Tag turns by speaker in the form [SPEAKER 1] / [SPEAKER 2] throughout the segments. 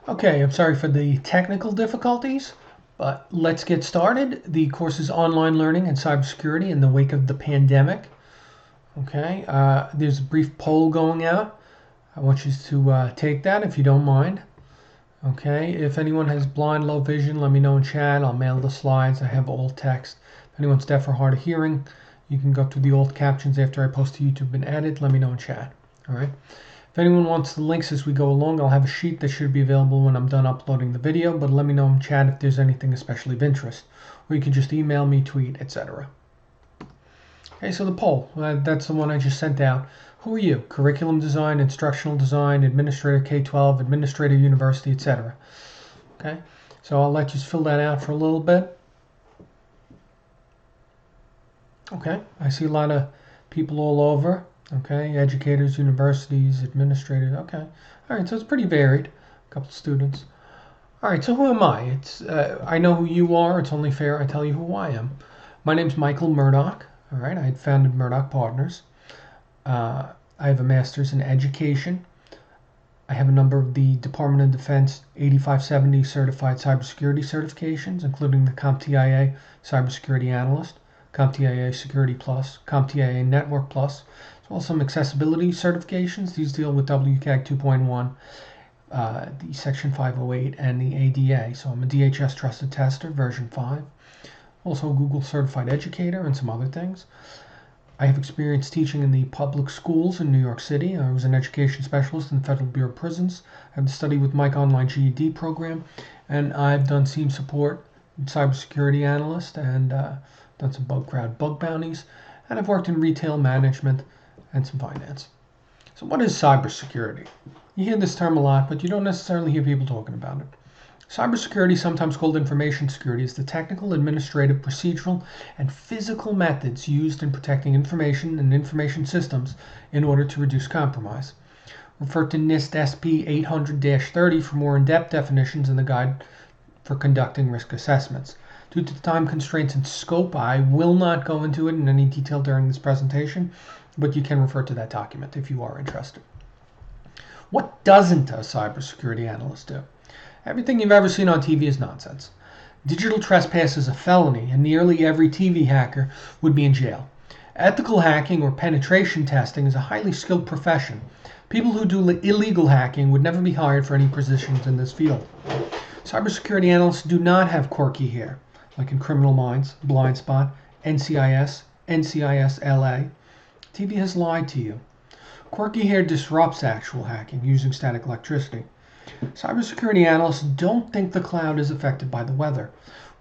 [SPEAKER 1] Okay, I'm sorry for the technical difficulties, but let's get started. The course is online learning and cybersecurity in the wake of the pandemic. Okay, there's a brief poll going out. I want you to take that if you don't mind. Okay, if anyone has blind, low vision, let me know in chat. I'll mail the slides. I have alt text. If anyone's deaf or hard of hearing, you can go through the alt captions after I post to YouTube and edit. Let me know in chat. All right. If anyone wants the links as we go along, I'll have a sheet that should be available when I'm done uploading the video, but let me know in chat if there's anything especially of interest. Or you can just email me, tweet, etc. Okay, so the poll, that's the one I just sent out. Who are you? Curriculum design, instructional design, administrator K-12, administrator university, etc. Okay, so I'll let you fill that out for a little bit. Okay, I see a lot of people all over. Okay, educators, universities, administrators. Okay, all right, so it's pretty varied. A couple of students. All right, so who am I? I know who you are. It's only fair I tell you who I am. My name's Michael Murdoch. All right, I had founded Murdoch Partners. I have a master's in education. I have a number of the Department of Defense 8570 certified cybersecurity certifications, including the CompTIA Cybersecurity Analyst, CompTIA Security Plus, CompTIA Network Plus, as well as some accessibility certifications. These deal with WCAG 2.1, the Section 508, and the ADA. So I'm a DHS Trusted Tester, version 5. Also a Google Certified Educator and some other things. I have experience teaching in the public schools in New York City. I was an education specialist in the Federal Bureau of Prisons. I have the Study with Mike online GED program, and I've done SIEM support, cybersecurity analyst, and done some bug crowd bug bounties, and I've worked in retail management and some finance. So what is cybersecurity? You hear this term a lot, but you don't necessarily hear people talking about it. Cybersecurity, sometimes called information security, is the technical, administrative, procedural, and physical methods used in protecting information and information systems in order to reduce compromise. Refer to NIST SP 800-30 for more in-depth definitions in the guide for conducting risk assessments. Due to the time constraints and scope, I will not go into it in any detail during this presentation, but you can refer to that document if you are interested. What doesn't a cybersecurity analyst do? Everything you've ever seen on TV is nonsense. Digital trespass is a felony, and nearly every TV hacker would be in jail. Ethical hacking or penetration testing is a highly skilled profession. People who do illegal hacking would never be hired for any positions in this field. Cybersecurity analysts do not have quirky hair, like in Criminal Minds, Blind Spot, NCIS, NCIS LA. TV has lied to you. Quirky hair disrupts actual hacking using static electricity. Cybersecurity analysts don't think the cloud is affected by the weather.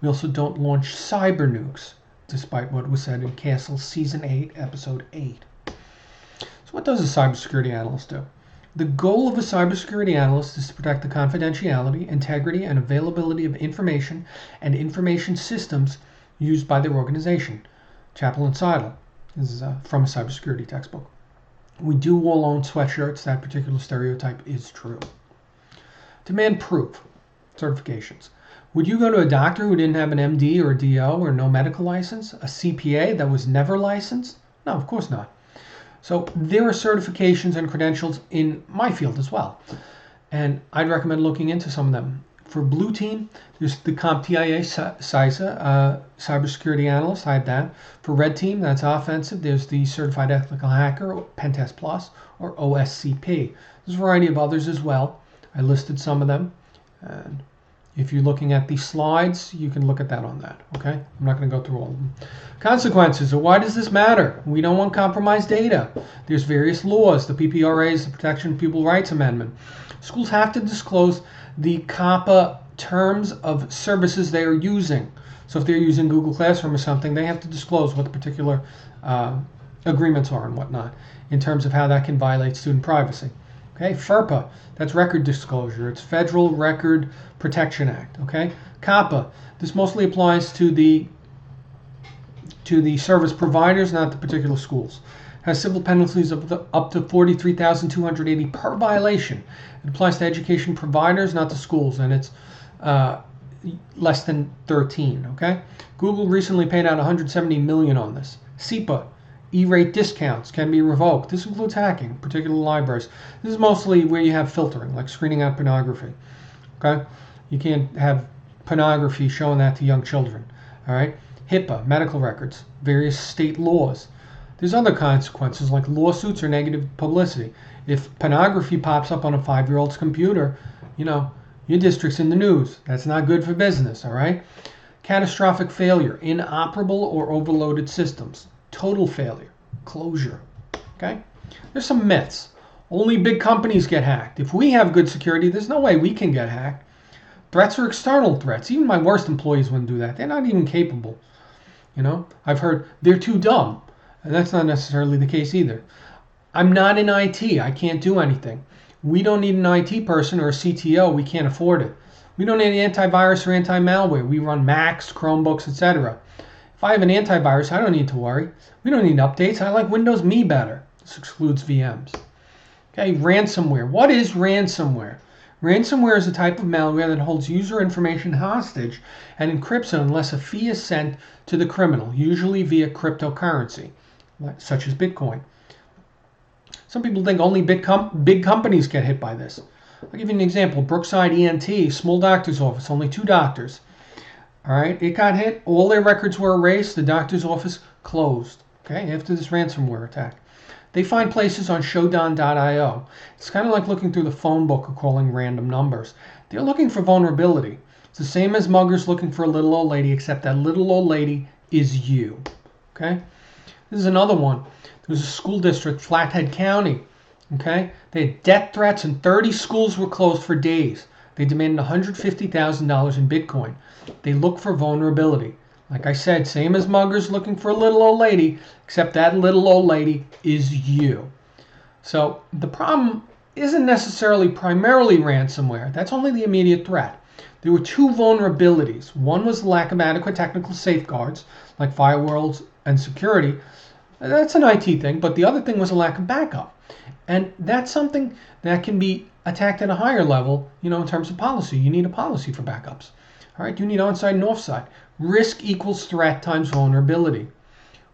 [SPEAKER 1] We also don't launch cyber nukes, despite what was said in Castle Season 8, Episode 8. So what does a cybersecurity analyst do? The goal of a cybersecurity analyst is to protect the confidentiality, integrity, and availability of information and information systems used by their organization. Chappell and Seidel. This is from a cybersecurity textbook. We do all own sweatshirts. That particular stereotype is true. Demand proof certifications. Would you go to a doctor who didn't have an MD or a DO or no medical license? A CPA that was never licensed? No, of course not. So there are certifications and credentials in my field as well. And I'd recommend looking into some of them. For Blue Team, there's the CompTIA CISA, Cybersecurity Analyst. I have that. For Red Team, that's offensive. There's the Certified Ethical Hacker, Pentest Plus, or OSCP. There's a variety of others as well. I listed some of them, and if you're looking at the slides, you can look at that on that, okay? I'm not going to go through all of them. Consequences, or why does this matter? We don't want compromised data. There's various laws, the PPRA's, the Protection of People's Rights Amendment. Schools have to disclose the COPPA terms of services they are using. So if they're using Google Classroom or something, they have to disclose what the particular agreements are and whatnot in terms of how that can violate student privacy. Okay, FERPA, that's record disclosure. It's Federal Record Protection Act. Okay, COPPA, this mostly applies to the service providers, not the particular schools. Has civil penalties of up to $43,280 per violation. It applies to education providers, not the schools, and it's less than 13. Okay, Google recently paid out $170 million on this. SEPA. E-rate discounts can be revoked. This includes hacking, particular libraries. This is mostly where you have filtering, like screening out pornography. Okay, you can't have pornography showing that to young children. All right, HIPAA, medical records, various state laws. There's other consequences like lawsuits or negative publicity. If pornography pops up on a 5-year-old's computer, your district's in the news. That's not good for business. All right. Catastrophic failure, inoperable or overloaded systems, total failure, closure. Okay? There's some myths. Only big companies get hacked. If we have good security, there's no way we can get hacked. Threats are external threats. Even my worst employees wouldn't do that. They're not even capable. I've heard they're too dumb. And that's not necessarily the case either. I'm not in IT. I can't do anything. We don't need an IT person or a CTO. We can't afford it. We don't need antivirus or anti-malware. We run Macs, Chromebooks, etc. If I have an antivirus, I don't need to worry. We don't need updates. I like Windows Me better. This excludes VMs. Okay, ransomware. What is ransomware? Ransomware is a type of malware that holds user information hostage and encrypts it unless a fee is sent to the criminal, usually via cryptocurrency, such as Bitcoin. Some people think only big companies get hit by this. I'll give you an example. Brookside ENT, small doctor's office, only 2 doctors. All right, it got hit. All their records were erased. The doctor's office closed. Okay, after this ransomware attack. They find places on Shodan.io. It's kind of like looking through the phone book or calling random numbers. They're looking for vulnerability. It's the same as muggers looking for a little old lady, except that little old lady is you. Okay, this is another one. There was a school district, Flathead County. Okay, they had death threats and 30 schools were closed for days. They demanded $150,000 in Bitcoin. They look for vulnerability. Like I said, same as muggers looking for a little old lady, except that little old lady is you. So the problem isn't necessarily primarily ransomware. That's only the immediate threat. There were 2 vulnerabilities. One was the lack of adequate technical safeguards, like firewalls and security. That's an IT thing, but the other thing was a lack of backup. And that's something that can be attacked at a higher level, in terms of policy. You need a policy for backups. All right, you need onside and offside. Risk equals threat times vulnerability.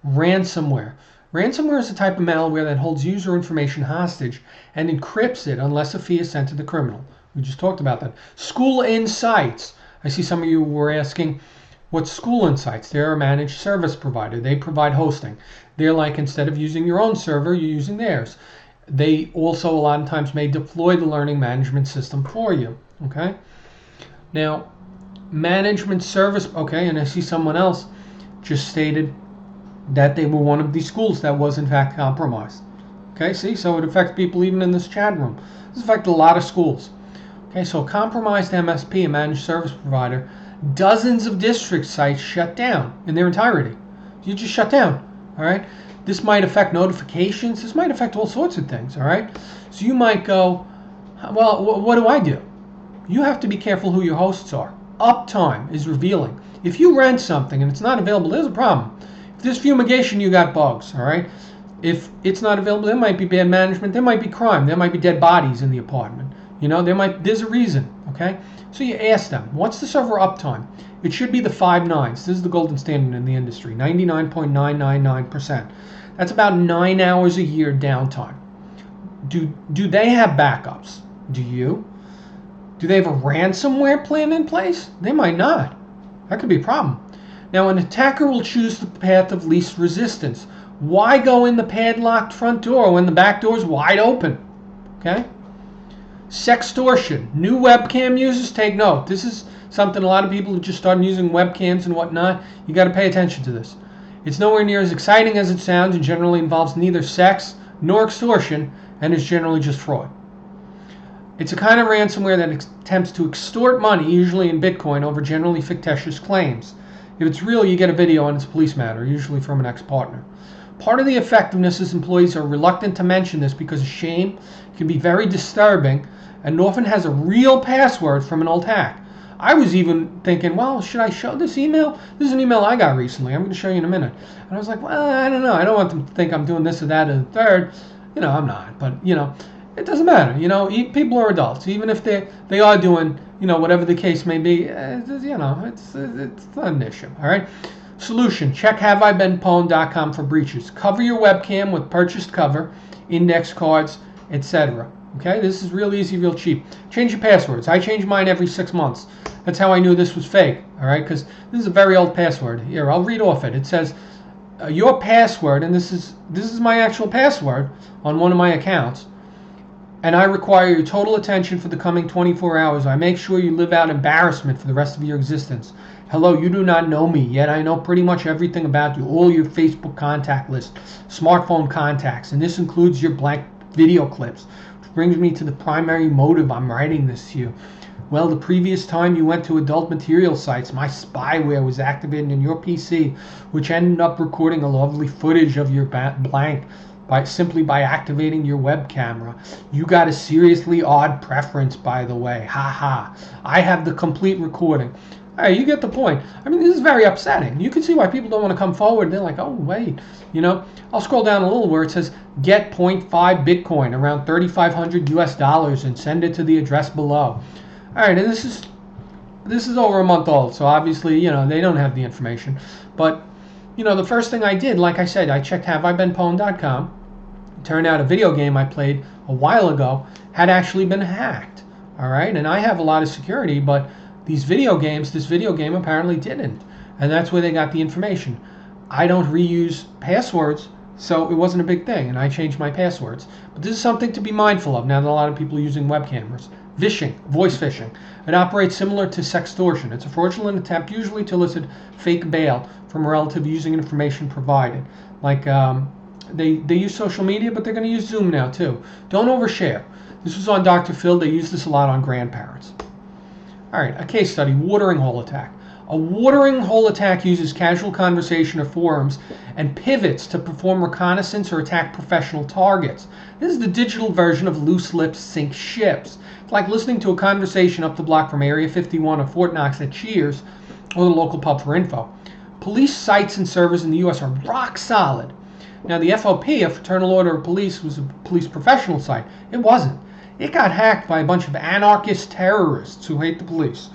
[SPEAKER 1] Ransomware. Ransomware is a type of malware that holds user information hostage and encrypts it unless a fee is sent to the criminal. We just talked about that. School Insights. I see some of you were asking, what's School Insights? They're a managed service provider. They provide hosting. They're like, instead of using your own server, you're using theirs. They also a lot of times may deploy the learning management system for you. Okay. Now, management service. Okay, and I see someone else just stated that they were one of these schools that was in fact compromised. Okay, see, so it affects people even in this chat room. This affects a lot of schools. Okay, so compromised MSP, a managed service provider, dozens of district sites shut down in their entirety. You just shut down. All right. This might affect notifications. This might affect all sorts of things, all right? So you might go, well, what do I do? You have to be careful who your hosts are. Uptime is revealing. If you rent something and it's not available, there's a problem. If there's fumigation, you got bugs, all right? If it's not available, there might be bad management. There might be crime. There might be dead bodies in the apartment. There's a reason, okay? So you ask them, what's the server uptime? It should be the 5 nines. This is the golden standard in the industry, 99.999%. That's about 9 hours a year downtime. Do they have backups? Do you? Do they have a ransomware plan in place? They might not. That could be a problem. Now, an attacker will choose the path of least resistance. Why go in the padlocked front door when the back door is wide open? Okay? Sextortion. New webcam users, take note. This is something a lot of people who just started using webcams and whatnot. You got to pay attention to this. It's nowhere near as exciting as it sounds and generally involves neither sex nor extortion and is generally just fraud. It's a kind of ransomware that attempts to extort money, usually in Bitcoin, over generally fictitious claims. If it's real, you get a video and it's a police matter, usually from an ex-partner. Part of the effectiveness is employees are reluctant to mention this because shame can be very disturbing and often has a real password from an old hack. I was even thinking, well, should I show this email? This is an email I got recently. I'm going to show you in a minute. And I was like, well, I don't know. I don't want them to think I'm doing this or that or the third. I'm not. But, it doesn't matter. People are adults. Even if they are doing, whatever the case may be, it's not an issue. All right? Solution. Check haveibeenpwned.com for breaches. Cover your webcam with purchased cover, index cards, etc. Okay, this is real easy, real cheap. Change your passwords. I change mine every 6 months. That's how I knew this was fake. All right, because this is a very old password. Here, I'll read off it. It says your password, and this is my actual password on one of my accounts. And I require your total attention for the coming 24 hours. I make sure you live out embarrassment for the rest of your existence. Hello, you do not know me, yet I know pretty much everything about you, all your Facebook contact list, smartphone contacts, and this includes your blank video clips, which brings me to the primary motive I'm writing this to you. Well, the previous time you went to adult material sites, my spyware was activated in your PC, which ended up recording a lovely footage of your blank simply by activating your web camera. You got a seriously odd preference, by the way. Ha ha. I have the complete recording. All right, you get the point. I mean, this is very upsetting. You can see why people don't want to come forward. They're like, oh, wait. I'll scroll down a little where it says get 0.5 Bitcoin, around $3,500 US, and send it to the address below. All right, and this is over a month old, so obviously, they don't have the information. But, the first thing I did, like I said, I checked haveibeenpwned.com. Turned out a video game I played a while ago had actually been hacked. All right, and I have a lot of security, but this video game apparently didn't, and that's where they got the information. I don't reuse passwords, so it wasn't a big thing, and I changed my passwords. But this is something to be mindful of now that a lot of people are using web cameras. Phishing, voice phishing. It operates similar to sextortion. It's a fraudulent attempt usually to elicit fake bail from a relative using information provided. Like they use social media, but they're going to use Zoom now too. Don't overshare. This was on Dr. Phil. They use this a lot on grandparents. All right, a case study, watering hole attack. A watering hole attack uses casual conversation or forums and pivots to perform reconnaissance or attack professional targets. This is the digital version of loose lips sink ships. It's like listening to a conversation up the block from Area 51 or Fort Knox at Cheers or the local pub for info. Police sites and servers in the U.S. are rock solid. Now, the FOP, a Fraternal Order of Police, was a police professional site. It wasn't. It got hacked by a bunch of anarchist terrorists who hate the police.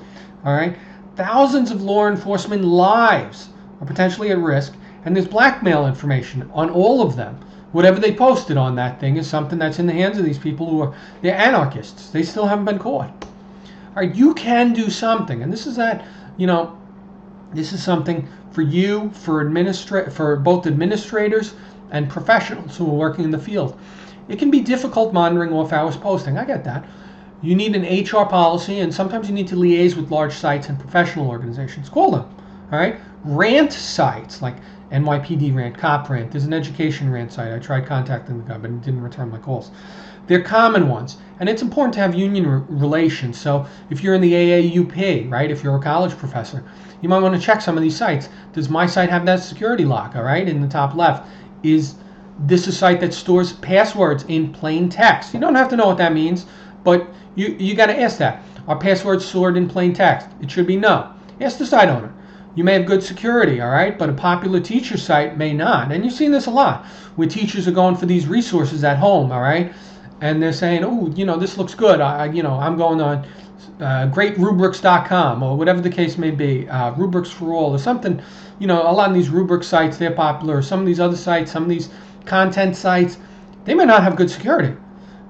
[SPEAKER 1] All right? Thousands of law enforcement lives are potentially at risk, and there's blackmail information on all of them. Whatever they posted on that thing is something that's in the hands of these people they're anarchists. They still haven't been caught. All right, you can do something, and this is something for you, for both administrators and professionals who are working in the field. It can be difficult monitoring off-hours posting. I get that. You need an HR policy, and sometimes you need to liaise with large sites and professional organizations. Call them. All right. Rant sites like NYPD rant, cop rant. There's an education rant site. I tried contacting the guy, but he didn't return my calls. They're common ones, and it's important to have union relations. So if you're in the AAUP, right, if you're a college professor, you might want to check some of these sites. Does my site have that security lock? All right, in the top left. Is this a site that stores passwords in plain text? You don't have to know what that means, but you got to ask that. Are passwords stored in plain text? It should be no. Ask the site owner. You may have good security, all right, but a popular teacher site may not. And you've seen this a lot, where teachers are going for these resources at home, all right, and they're saying, oh, this looks good. I'm going on greatrubrics.com or whatever the case may be, Rubrics for All or something. A lot of these rubric sites, they're popular. Some of these other sites, some of these content sites, they may not have good security.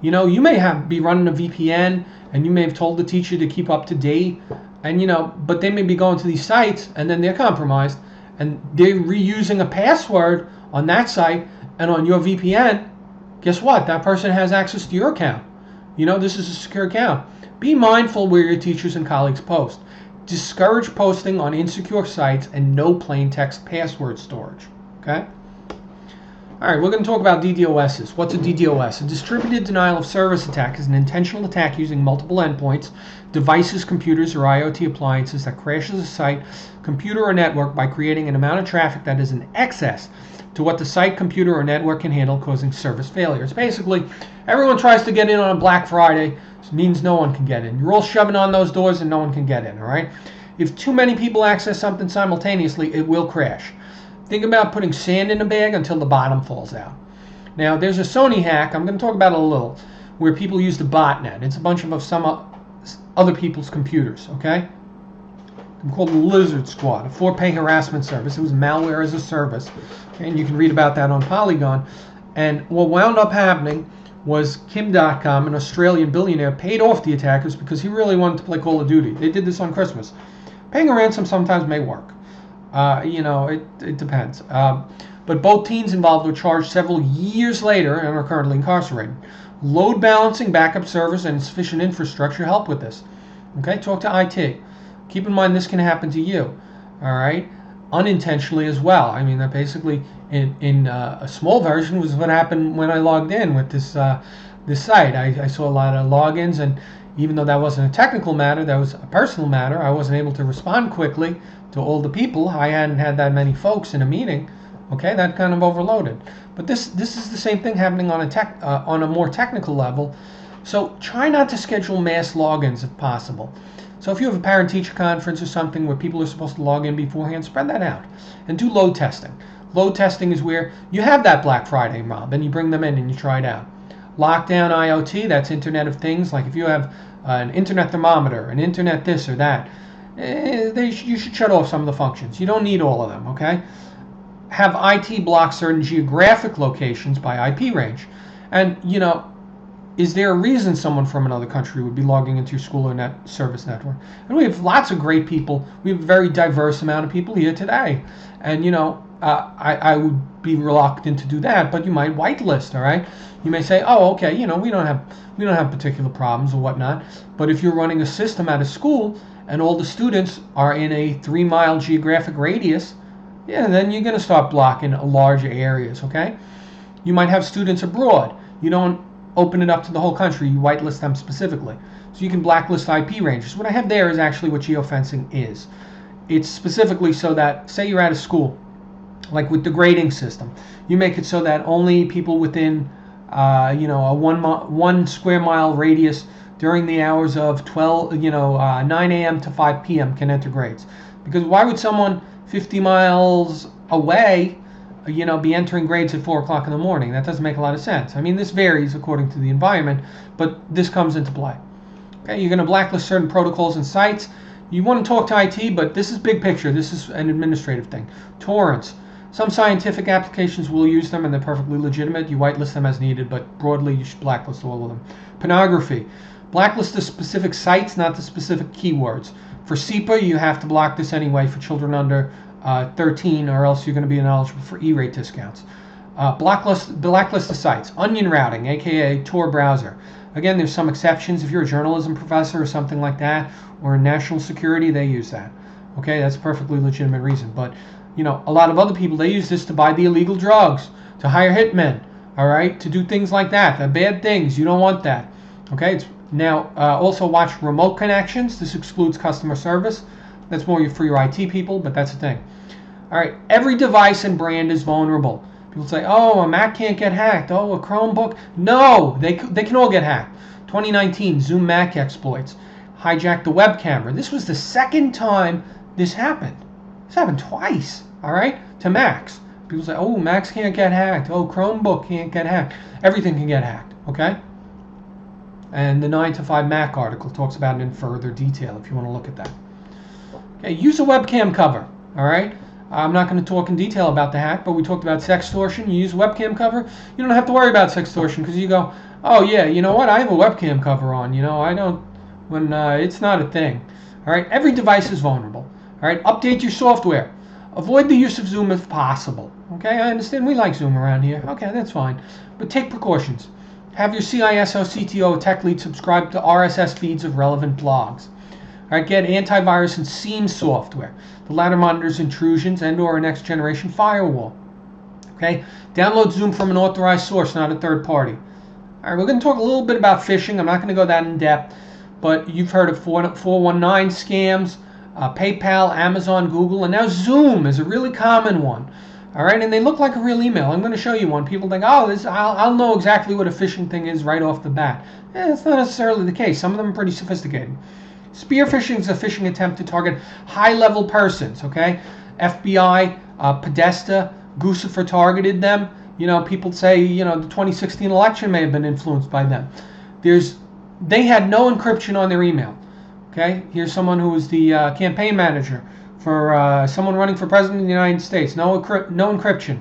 [SPEAKER 1] You may be running a VPN, and you may have told the teacher to keep up to date, and but they may be going to these sites, and then they're compromised, and they're reusing a password on that site and on your VPN. Guess what? That person has access to your account. This is a secure account. Be mindful where your teachers and colleagues post. Discourage posting on insecure sites and no plain text password storage. Okay? All right, we're going to talk about DDoSs. What's a DDoS? A distributed denial of service attack is an intentional attack using multiple endpoints, devices, computers, or IoT appliances that crashes a site, computer, or network by creating an amount of traffic that is in excess to what the site, computer, or network can handle, causing service failures. Basically, everyone tries to get in on a Black Friday. It means no one can get in. You're all shoving on those doors and no one can get in, all right? If too many people access something simultaneously, it will crash. Think about putting sand in a bag until the bottom falls out. Now, there's a Sony hack, I'm going to talk about it a little, where people use the botnet. It's a bunch of some other people's computers, okay? They're called the Lizard Squad, a 4-pay harassment service. It was malware as a service, okay? And you can read about that on Polygon. And what wound up happening was Kim.com, an Australian billionaire, paid off the attackers because he really wanted to play Call of Duty. They did this on Christmas. Paying a ransom sometimes may work. It depends. But both teens involved were charged several years later and are currently incarcerated. Load balancing, backup servers, and insufficient infrastructure help with this. Okay, talk to IT. Keep in mind this can happen to you. All right, unintentionally as well. I mean, that basically in a small version was what happened when I logged in with this site. I saw a lot of logins, and even though that wasn't a technical matter, that was a personal matter. I wasn't able to respond quickly to all the people. I hadn't had that many folks in a meeting. Okay, that kind of overloaded. But this is the same thing happening on a more technical level. So try not to schedule mass logins if possible. So if you have a parent-teacher conference or something where people are supposed to log in beforehand, spread that out and do load testing. Load testing is where you have that Black Friday mob and you bring them in and you try it out. Lockdown IoT, that's Internet of Things. Like if you have an internet thermometer, an internet this or that, you should shut off some of the functions. You don't need all of them, okay? Have IT block certain geographic locations by IP range. And, is there a reason someone from another country would be logging into your school or service network? And we have lots of great people. We have a very diverse amount of people here today. And, I would be reluctant to do that, but you might whitelist, all right? You may say, oh, okay, we don't have particular problems or whatnot. But if you're running a system at a school and all the students are in a 3-mile geographic radius, then you're going to start blocking larger areas, okay? You might have students abroad. You don't open it up to the whole country. You whitelist them specifically. So you can blacklist IP ranges. What I have there is actually what geofencing is. It's specifically so that, say you're at a school, like with the grading system, you make it so that only people within, a 1 square mile radius during the hours of 9 a.m. to 5 p.m. can enter grades. Because why would someone 50 miles away be entering grades at 4 o'clock in the morning? That doesn't make a lot of sense. I mean, this varies according to the environment, but this comes into play. Okay, you're going to blacklist certain protocols and sites. You want to talk to IT, but this is big picture. This is an administrative thing. Torrents. Some scientific applications will use them, and they're perfectly legitimate. You whitelist them as needed, but broadly, you should blacklist all of them. Pornography. Blacklist the specific sites, not the specific keywords. For SEPA, you have to block this anyway for children under 13, or else you're going to be ineligible for E-rate discounts. Blacklist the sites. Onion routing, aka Tor browser. Again, there's some exceptions. If you're a journalism professor or something like that, or in national security, they use that. Okay, that's a perfectly legitimate reason. But a lot of other people, they use this to buy the illegal drugs, to hire hitmen, all right, to do things like that. They're bad things. You don't want that. Okay. Now, also watch remote connections. This excludes customer service. That's more for your IT people, but that's the thing. All right, every device and brand is vulnerable. People say, oh, a Mac can't get hacked. Oh, a Chromebook. No, they can all get hacked. 2019, Zoom Mac exploits. Hijacked the web camera. This was the second time this happened. This happened twice, all right, to Macs. People say, oh, Macs can't get hacked. Oh, Chromebook can't get hacked. Everything can get hacked, okay? And the 9 to 5 Mac article talks about it in further detail if you want to look at that. Okay, use a webcam cover, all right? I'm not going to talk in detail about the hack, but we talked about sextortion. You use a webcam cover, you don't have to worry about sextortion because you go, oh, yeah, you know what? I have a webcam cover on. I don't, when it's not a thing. All right, every device is vulnerable. All right, update your software. Avoid the use of Zoom if possible. Okay, I understand we like Zoom around here. Okay, that's fine. But take precautions. Have your CISO, CTO, tech lead subscribe to RSS feeds of relevant blogs. All right, get antivirus and SIEM software. The latter monitors intrusions and/or a next-generation firewall. Okay, download Zoom from an authorized source, not a third party. All right, we're going to talk a little bit about phishing. I'm not going to go that in depth, but you've heard of 419 scams, PayPal, Amazon, Google, and now Zoom is a really common one. All right, and they look like a real email. I'm going to show you one. People think, oh, I'll know exactly what a phishing thing is right off the bat. It's not necessarily the case. Some of them are pretty sophisticated. Spear phishing is a phishing attempt to target high-level persons, okay? FBI, Podesta, Guccifer targeted them. People say, the 2016 election may have been influenced by them. They had no encryption on their email, okay? Here's someone who was the campaign manager for someone running for president of the United States. No encryption.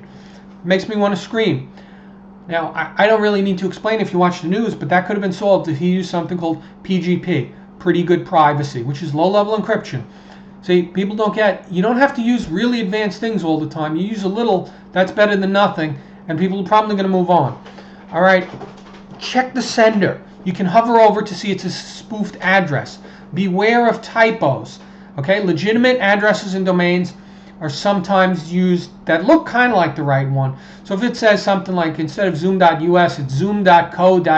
[SPEAKER 1] Makes me want to scream. Now, I don't really need to explain if you watch the news, but that could have been solved if he used something called PGP, pretty good privacy, which is low-level encryption. See, people don't get, you don't have to use really advanced things all the time. You use a little, that's better than nothing, and people are probably going to move on. All right, check the sender. You can hover over to see it's a spoofed address. Beware of typos. Okay, legitimate addresses and domains are sometimes used that look kind of like the right one. So if it says something like instead of zoom.us, it's zoom.co.uk.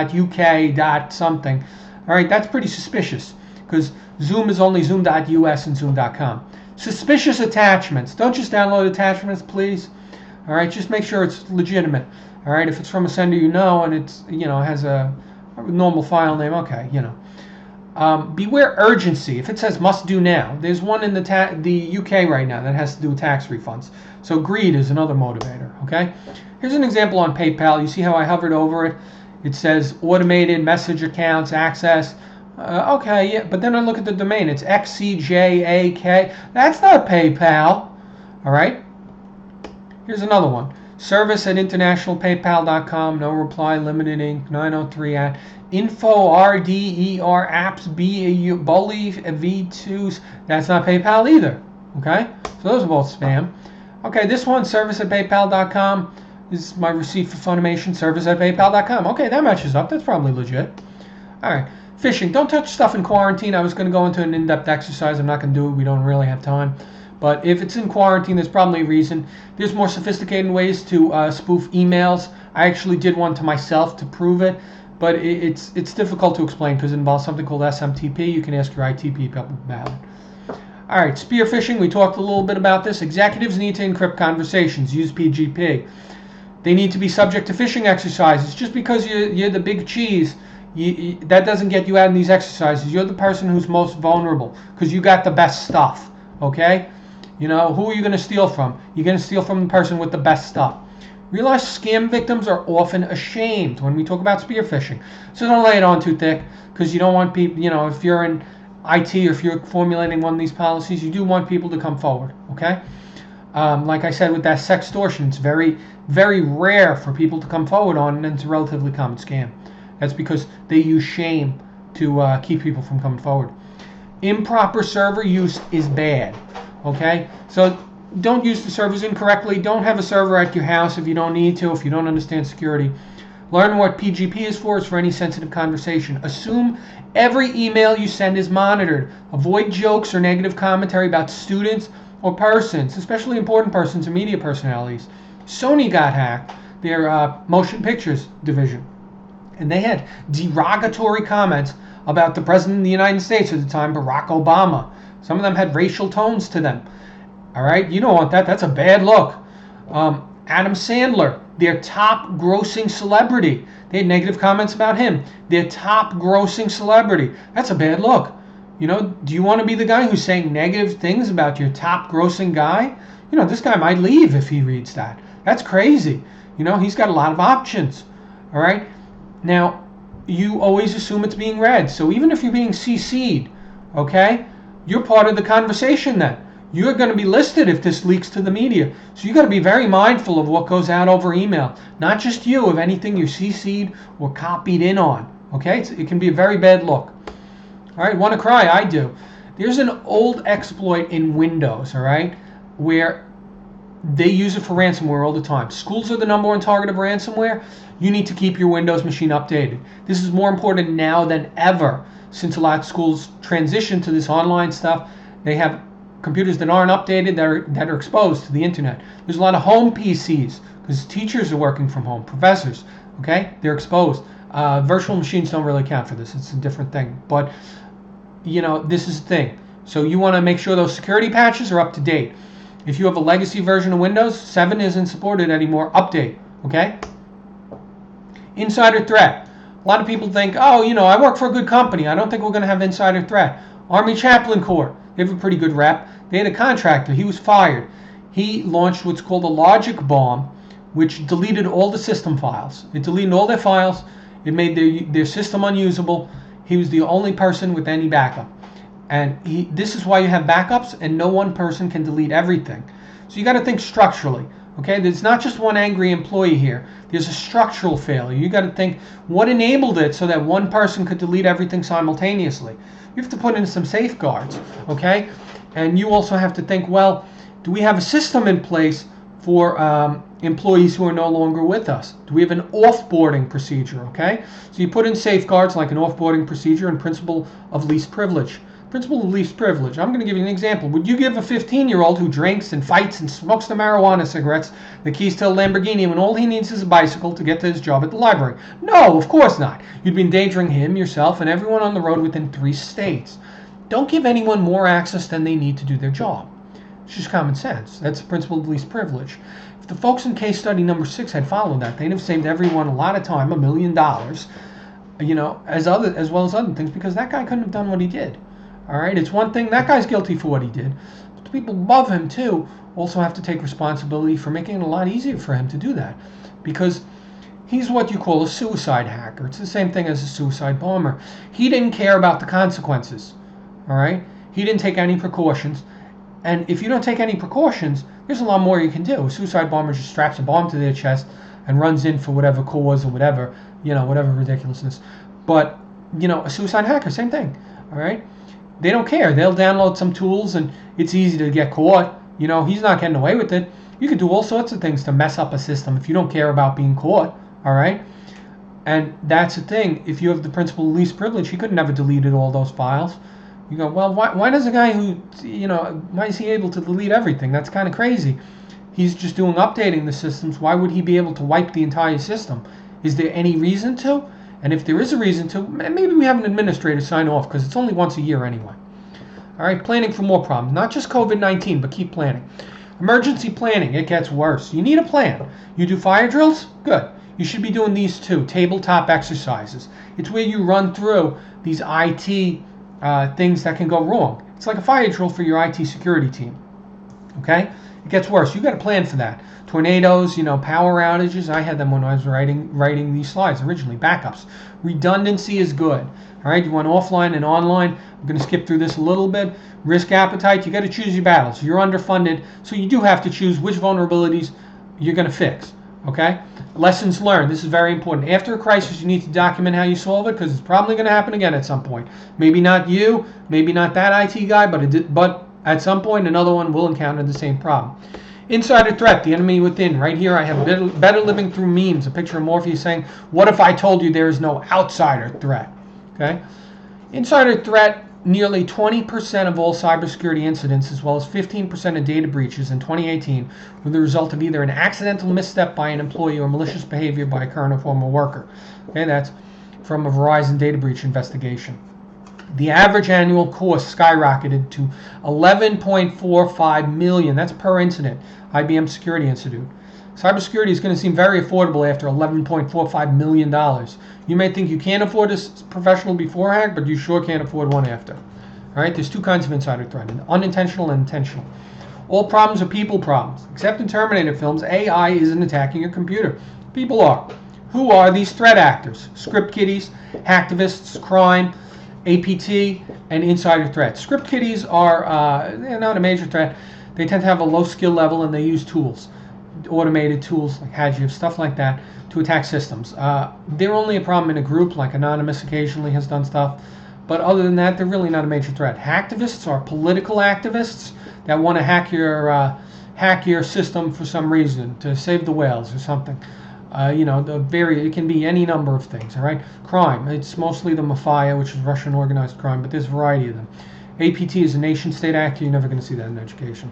[SPEAKER 1] something. All right, that's pretty suspicious because Zoom is only zoom.us and zoom.com. Suspicious attachments. Don't just download attachments, please. All right, just make sure it's legitimate. All right, if it's from a sender you know and it's has a normal file name, okay, beware urgency. If it says must do now, there's one in the UK right now that has to do with tax refunds. So greed is another motivator. Okay, here's an example on PayPal. You see how I hovered over it? It says automated message accounts access. Okay, yeah, but then I look at the domain. It's XCJAK. That's not PayPal. All right. Here's another one. Service@internationalpaypal.com. No reply. Limited Inc. 903 at info RDER apps bully V2s. That's not PayPal either. Okay, so those are both spam. Okay, this one, service@paypal.com. This is my receipt for Funimation. Service@paypal.com. Okay, that matches up. That's probably legit. All right, phishing. Don't touch stuff in quarantine. I was going to go into an in-depth exercise. I'm not going to do it. We don't really have time. But if it's in quarantine, there's probably a reason. There's more sophisticated ways to spoof emails. I actually did one to myself to prove it, but it's difficult to explain because it involves something called SMTP. You can ask your IT people about it. All right, spear phishing. We talked a little bit about this. Executives need to encrypt conversations. Use PGP. They need to be subject to phishing exercises. Just because you're the big cheese, that doesn't get you out in these exercises. You're the person who's most vulnerable because you got the best stuff. Okay. Who are you going to steal from? You're going to steal from the person with the best stuff. Realize scam victims are often ashamed when we talk about spear phishing. So don't lay it on too thick because you don't want people, if you're in IT or if you're formulating one of these policies, you do want people to come forward, okay? Like I said with that sextortion, it's very, very rare for people to come forward on, and it's a relatively common scam. That's because they use shame to keep people from coming forward. Improper server use is bad. Okay, so don't use the servers incorrectly. Don't have a server at your house if you don't need to, if you don't understand security. Learn what PGP is for. It's for any sensitive conversation. Assume every email you send is monitored. Avoid jokes or negative commentary about students or persons, especially important persons and media personalities. Sony got hacked, their motion pictures division, and they had derogatory comments about the President of the United States at the time, Barack Obama. Some of them had racial tones to them. All right, you don't want that. That's a bad look. Adam Sandler, their top grossing celebrity. They had negative comments about him. Their top grossing celebrity. That's a bad look. Do you want to be the guy who's saying negative things about your top grossing guy? This guy might leave if he reads that. That's crazy. He's got a lot of options. All right. Now, you always assume it's being read. So even if you're being CC'd, okay, you're part of the conversation then. You're going to be listed if this leaks to the media. So you got to be very mindful of what goes out over email. Not just you, of anything you're CC'd or copied in on. Okay? It can be a very bad look. All right, want to cry? I do. There's an old exploit in Windows, all right, where they use it for ransomware all the time. Schools are the number one target of ransomware. You need to keep your Windows machine updated. This is more important now than ever, since a lot of schools transition to this online stuff. They have computers that aren't updated, that are exposed to the internet. There's a lot of home PCs because teachers are working from home, professors, okay? They're exposed. Virtual machines don't really count for this. It's a different thing. But, this is the thing. So you want to make sure those security patches are up to date. If you have a legacy version of Windows, 7 isn't supported anymore. Update, okay? Insider threat. A lot of people think, I work for a good company. I don't think we're going to have insider threat. Army Chaplain Corps, they have a pretty good rep. They had a contractor. He was fired. He launched what's called a logic bomb, which deleted all the system files. It deleted all their files. It made their system unusable. He was the only person with any backup. And this is why you have backups, and no one person can delete everything. So you got to think structurally. Okay, there's not just one angry employee here. There's a structural failure. You got to think what enabled it so that one person could delete everything simultaneously. You have to put in some safeguards, okay? And you also have to think, well, do we have a system in place for employees who are no longer with us? Do we have an offboarding procedure, okay? So you put in safeguards like an offboarding procedure and principle of least privilege. Principle of least privilege. I'm going to give you an example. Would you give a 15-year-old who drinks and fights and smokes the marijuana cigarettes the keys to a Lamborghini when all he needs is a bicycle to get to his job at the library? No, of course not. You'd be endangering him, yourself, and everyone on the road within 3 states. Don't give anyone more access than they need to do their job. It's just common sense. That's the principle of least privilege. If the folks in case study number 6 had followed that, they'd have saved everyone a lot of time, $1 million, as well as other things, because that guy couldn't have done what he did. All right, it's one thing, that guy's guilty for what he did, but the people above him too also have to take responsibility for making it a lot easier for him to do that, because he's what you call a suicide hacker. It's the same thing as a suicide bomber. He didn't care about the consequences. All right, he didn't take any precautions, and if you don't take any precautions, there's a lot more you can do. A suicide bomber just straps a bomb to their chest and runs in for whatever cause or whatever, whatever ridiculousness. But a suicide hacker, same thing. All right. They don't care. They'll download some tools and it's easy to get caught. He's not getting away with it. You could do all sorts of things to mess up a system if you don't care about being caught. All right. And that's the thing. If you have the principle of least privilege, he could never deleted all those files. You go, well, why does a guy who, why is he able to delete everything? That's kind of crazy. He's just doing updating the systems. Why would he be able to wipe the entire system? Is there any reason to? And if there is a reason to, maybe we have an administrator sign off because it's only once a year anyway. All right, planning for more problems. Not just COVID-19, but keep planning. Emergency planning, it gets worse. You need a plan. You do fire drills? Good. You should be doing these too, tabletop exercises. It's where you run through these IT things that can go wrong. It's like a fire drill for your IT security team. Okay? It gets worse. You got to plan for that. Tornadoes, power outages. I had them when I was writing these slides originally. Backups. Redundancy is good. All right, you want offline and online. I'm going to skip through this a little bit. Risk appetite. You got to choose your battles. You're underfunded, so you do have to choose which vulnerabilities you're going to fix. Okay? Lessons learned. This is very important. After a crisis, you need to document how you solve it because it's probably going to happen again at some point. Maybe not you, maybe not that IT guy, but at some point another one will encounter the same problem. Insider threat, the enemy within. Right here I have better living through memes. A picture of Morpheus saying, what if I told you there is no outsider threat? Okay. Insider threat, nearly 20% of all cybersecurity incidents, as well as 15% of data breaches in 2018, were the result of either an accidental misstep by an employee or malicious behavior by a current or former worker. Okay, that's from a Verizon data breach investigation. The average annual cost skyrocketed to $11.45 million. That's per incident. IBM Security Institute. Cybersecurity is going to seem very affordable after $11.45 million. You may think you can't afford a professional before hack, but you sure can't afford one after. All right, there's two kinds of insider threat, unintentional and intentional. All problems are people problems. Except in Terminator films, AI isn't attacking your computer. People are. Who are these threat actors? Script kiddies, hacktivists, crime, APT, and insider threats. Script kiddies are they're not a major threat. They tend to have a low skill level and they use tools, automated tools like Hajiv, stuff like that, to attack systems. They're only a problem in a group, like Anonymous occasionally has done stuff, but other than that, they're really not a major threat. Hacktivists are political activists that want to hack your system for some reason, to save the whales or something. It can be any number of things, all right? Crime, it's mostly the Mafia, which is Russian organized crime, but there's a variety of them. APT is a nation-state actor. You're never going to see that in education.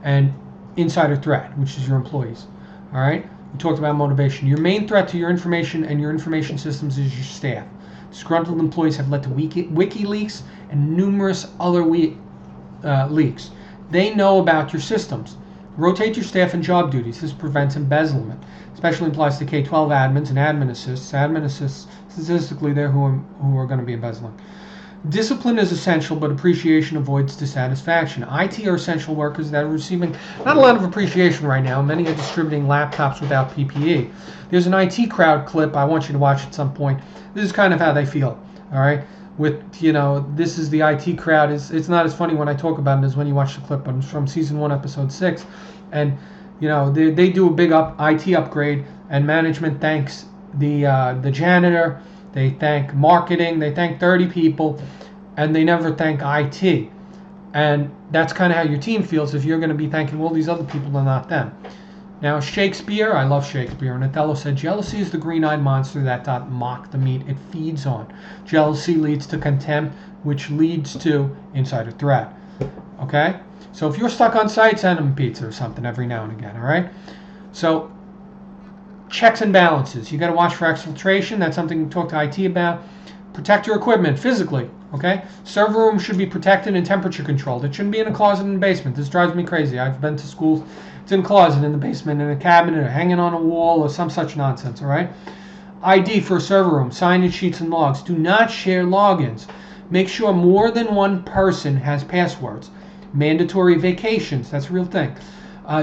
[SPEAKER 1] And insider threat, which is your employees, all right? We talked about motivation. Your main threat to your information and your information systems is your staff. Disgruntled employees have led to WikiLeaks and numerous other leaks. They know about your systems. Rotate your staff and job duties. This prevents embezzlement. Especially applies to K-12 admins and admin assists. Admin assists, statistically, they're who are going to be embezzling. Discipline is essential, but appreciation avoids dissatisfaction. IT are essential workers that are receiving not a lot of appreciation right now. Many are distributing laptops without PPE. There's an IT crowd clip I want you to watch at some point. This is kind of how they feel, all right? This is the IT crowd. It's not as funny when I talk about it as when you watch the clip, but it's from season 1, episode 6. And They do a big IT upgrade, and management thanks the janitor, they thank marketing, they thank 30 people, and they never thank IT. And that's kind of how your team feels if you're going to be thanking all these other people and not them. Now, Shakespeare, I love Shakespeare, and Othello said, jealousy is the green-eyed monster that doth mock the meat it feeds on. Jealousy leads to contempt, which leads to insider threat. Okay? So if you're stuck on site, send them pizza or something every now and again, all right? So checks and balances. You got to watch for exfiltration. That's something you talk to IT about. Protect your equipment physically, okay? Server room should be protected and temperature controlled. It shouldn't be in a closet in the basement. This drives me crazy. I've been to schools. It's in a closet in the basement, in a cabinet, or hanging on a wall, or some such nonsense, all right? ID for a server room, signage sheets and logs. Do not share logins. Make sure more than one person has passwords. Mandatory vacations, that's a real thing.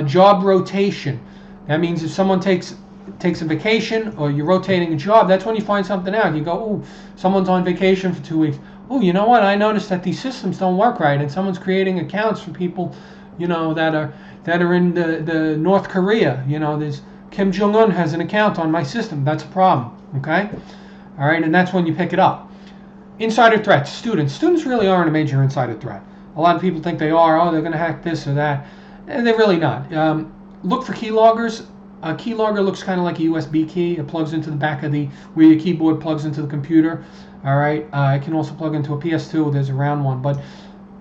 [SPEAKER 1] Job rotation. That means if someone takes a vacation or you're rotating a job, that's when you find something out. You go, oh, someone's on vacation for 2 weeks. Oh, you know what? I noticed that these systems don't work right, and someone's creating accounts for people, that are in the North Korea. There's Kim Jong-un has an account on my system. That's a problem. Okay, all right, and that's when you pick it up. Insider threats. Students really aren't a major insider threat. A lot of people think they are. Oh, they're going to hack this or that, and they're really not. Look for keyloggers. A keylogger looks kind of like a USB key. It plugs into the back of where your keyboard plugs into the computer. All right. It can also plug into a PS2. There's a round one, but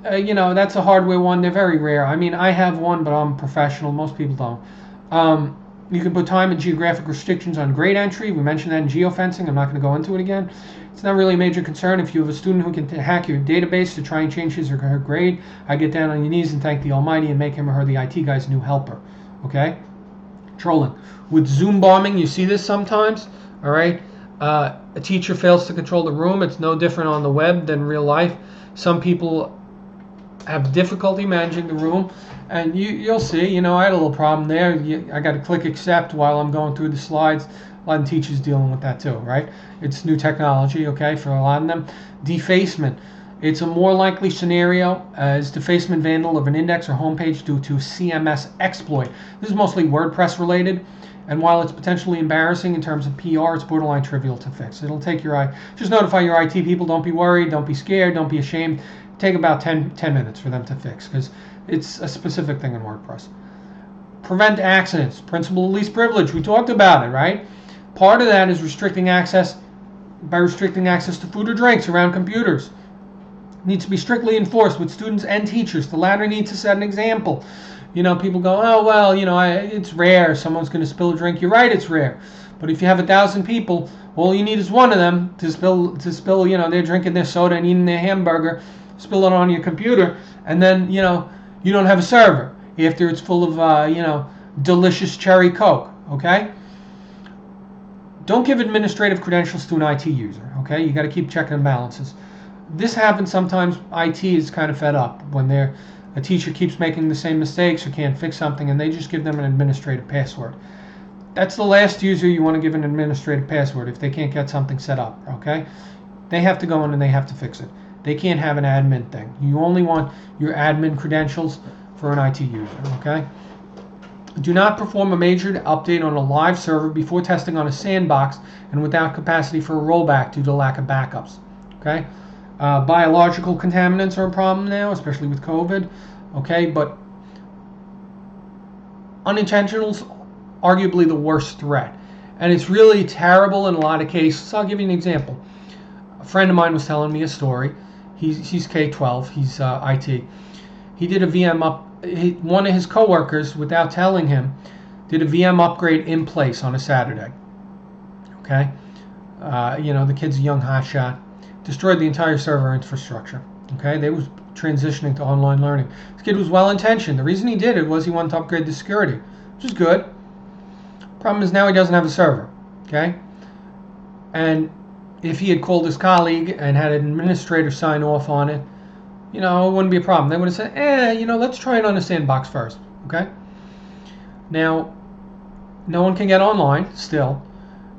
[SPEAKER 1] that's a hardware one. They're very rare. I mean, I have one, but I'm a professional. Most people don't. You can put time and geographic restrictions on grade entry. We mentioned that in geofencing. I'm not going to go into it again. It's not really a major concern. If you have a student who can hack your database to try and change his or her grade, I get down on your knees and thank the Almighty and make him or her the IT guy's new helper. Okay? Trolling. With Zoom bombing, you see this sometimes. All right? A teacher fails to control the room. It's no different on the web than real life. Some people have difficulty managing the room, and you'll see. I had a little problem there. I got to click accept while I'm going through the slides. A lot of teachers dealing with that too, right? It's new technology, okay, for a lot of them. Defacement. It's a more likely scenario as defacement vandal of an index or homepage due to CMS exploit. This is mostly WordPress related, and while it's potentially embarrassing in terms of PR, it's borderline trivial to fix. It'll take just notify your IT people. Don't be worried, don't be scared, don't be ashamed. Take about 10 minutes for them to fix because it's a specific thing in WordPress. Prevent accidents. Principle of least privilege. We talked about it, right? Part of that is restricting access to food or drinks around computers. Needs to be strictly enforced with students and teachers. The latter needs to set an example. People go, oh, well, it's rare. Someone's going to spill a drink. You're right, it's rare. But if you have 1,000 people, all you need is one of them to spill, they're drinking their soda and eating their hamburger, spill it on your computer, and then, you don't have a server after it's full of, delicious cherry Coke, okay? Don't give administrative credentials to an IT user, okay? You got to keep checking and balances. This happens sometimes. IT is kind of fed up when a teacher keeps making the same mistakes or can't fix something, and they just give them an administrative password. That's the last user you want to give an administrative password if they can't get something set up, okay? They have to go in and they have to fix it. They can't have an admin thing. You only want your admin credentials for an IT user, okay? Do not perform a major update on a live server before testing on a sandbox and without capacity for a rollback due to lack of backups, okay? Biological contaminants are a problem now, especially with COVID, okay? But unintentionals, arguably the worst threat. And it's really terrible in a lot of cases. I'll give you an example. A friend of mine was telling me a story. He's K-12, he's IT. He did a VM one of his coworkers, without telling him, did a VM upgrade in place on a Saturday. Okay? The kid's a young hotshot. Destroyed the entire server infrastructure. Okay? They was transitioning to online learning. This kid was well-intentioned. The reason he did it was he wanted to upgrade the security, which is good. Problem is now he doesn't have a server. Okay? And if he had called his colleague and had an administrator sign off on it, it wouldn't be a problem. They would have said, let's try it on a sandbox first. Okay? Now, no one can get online still.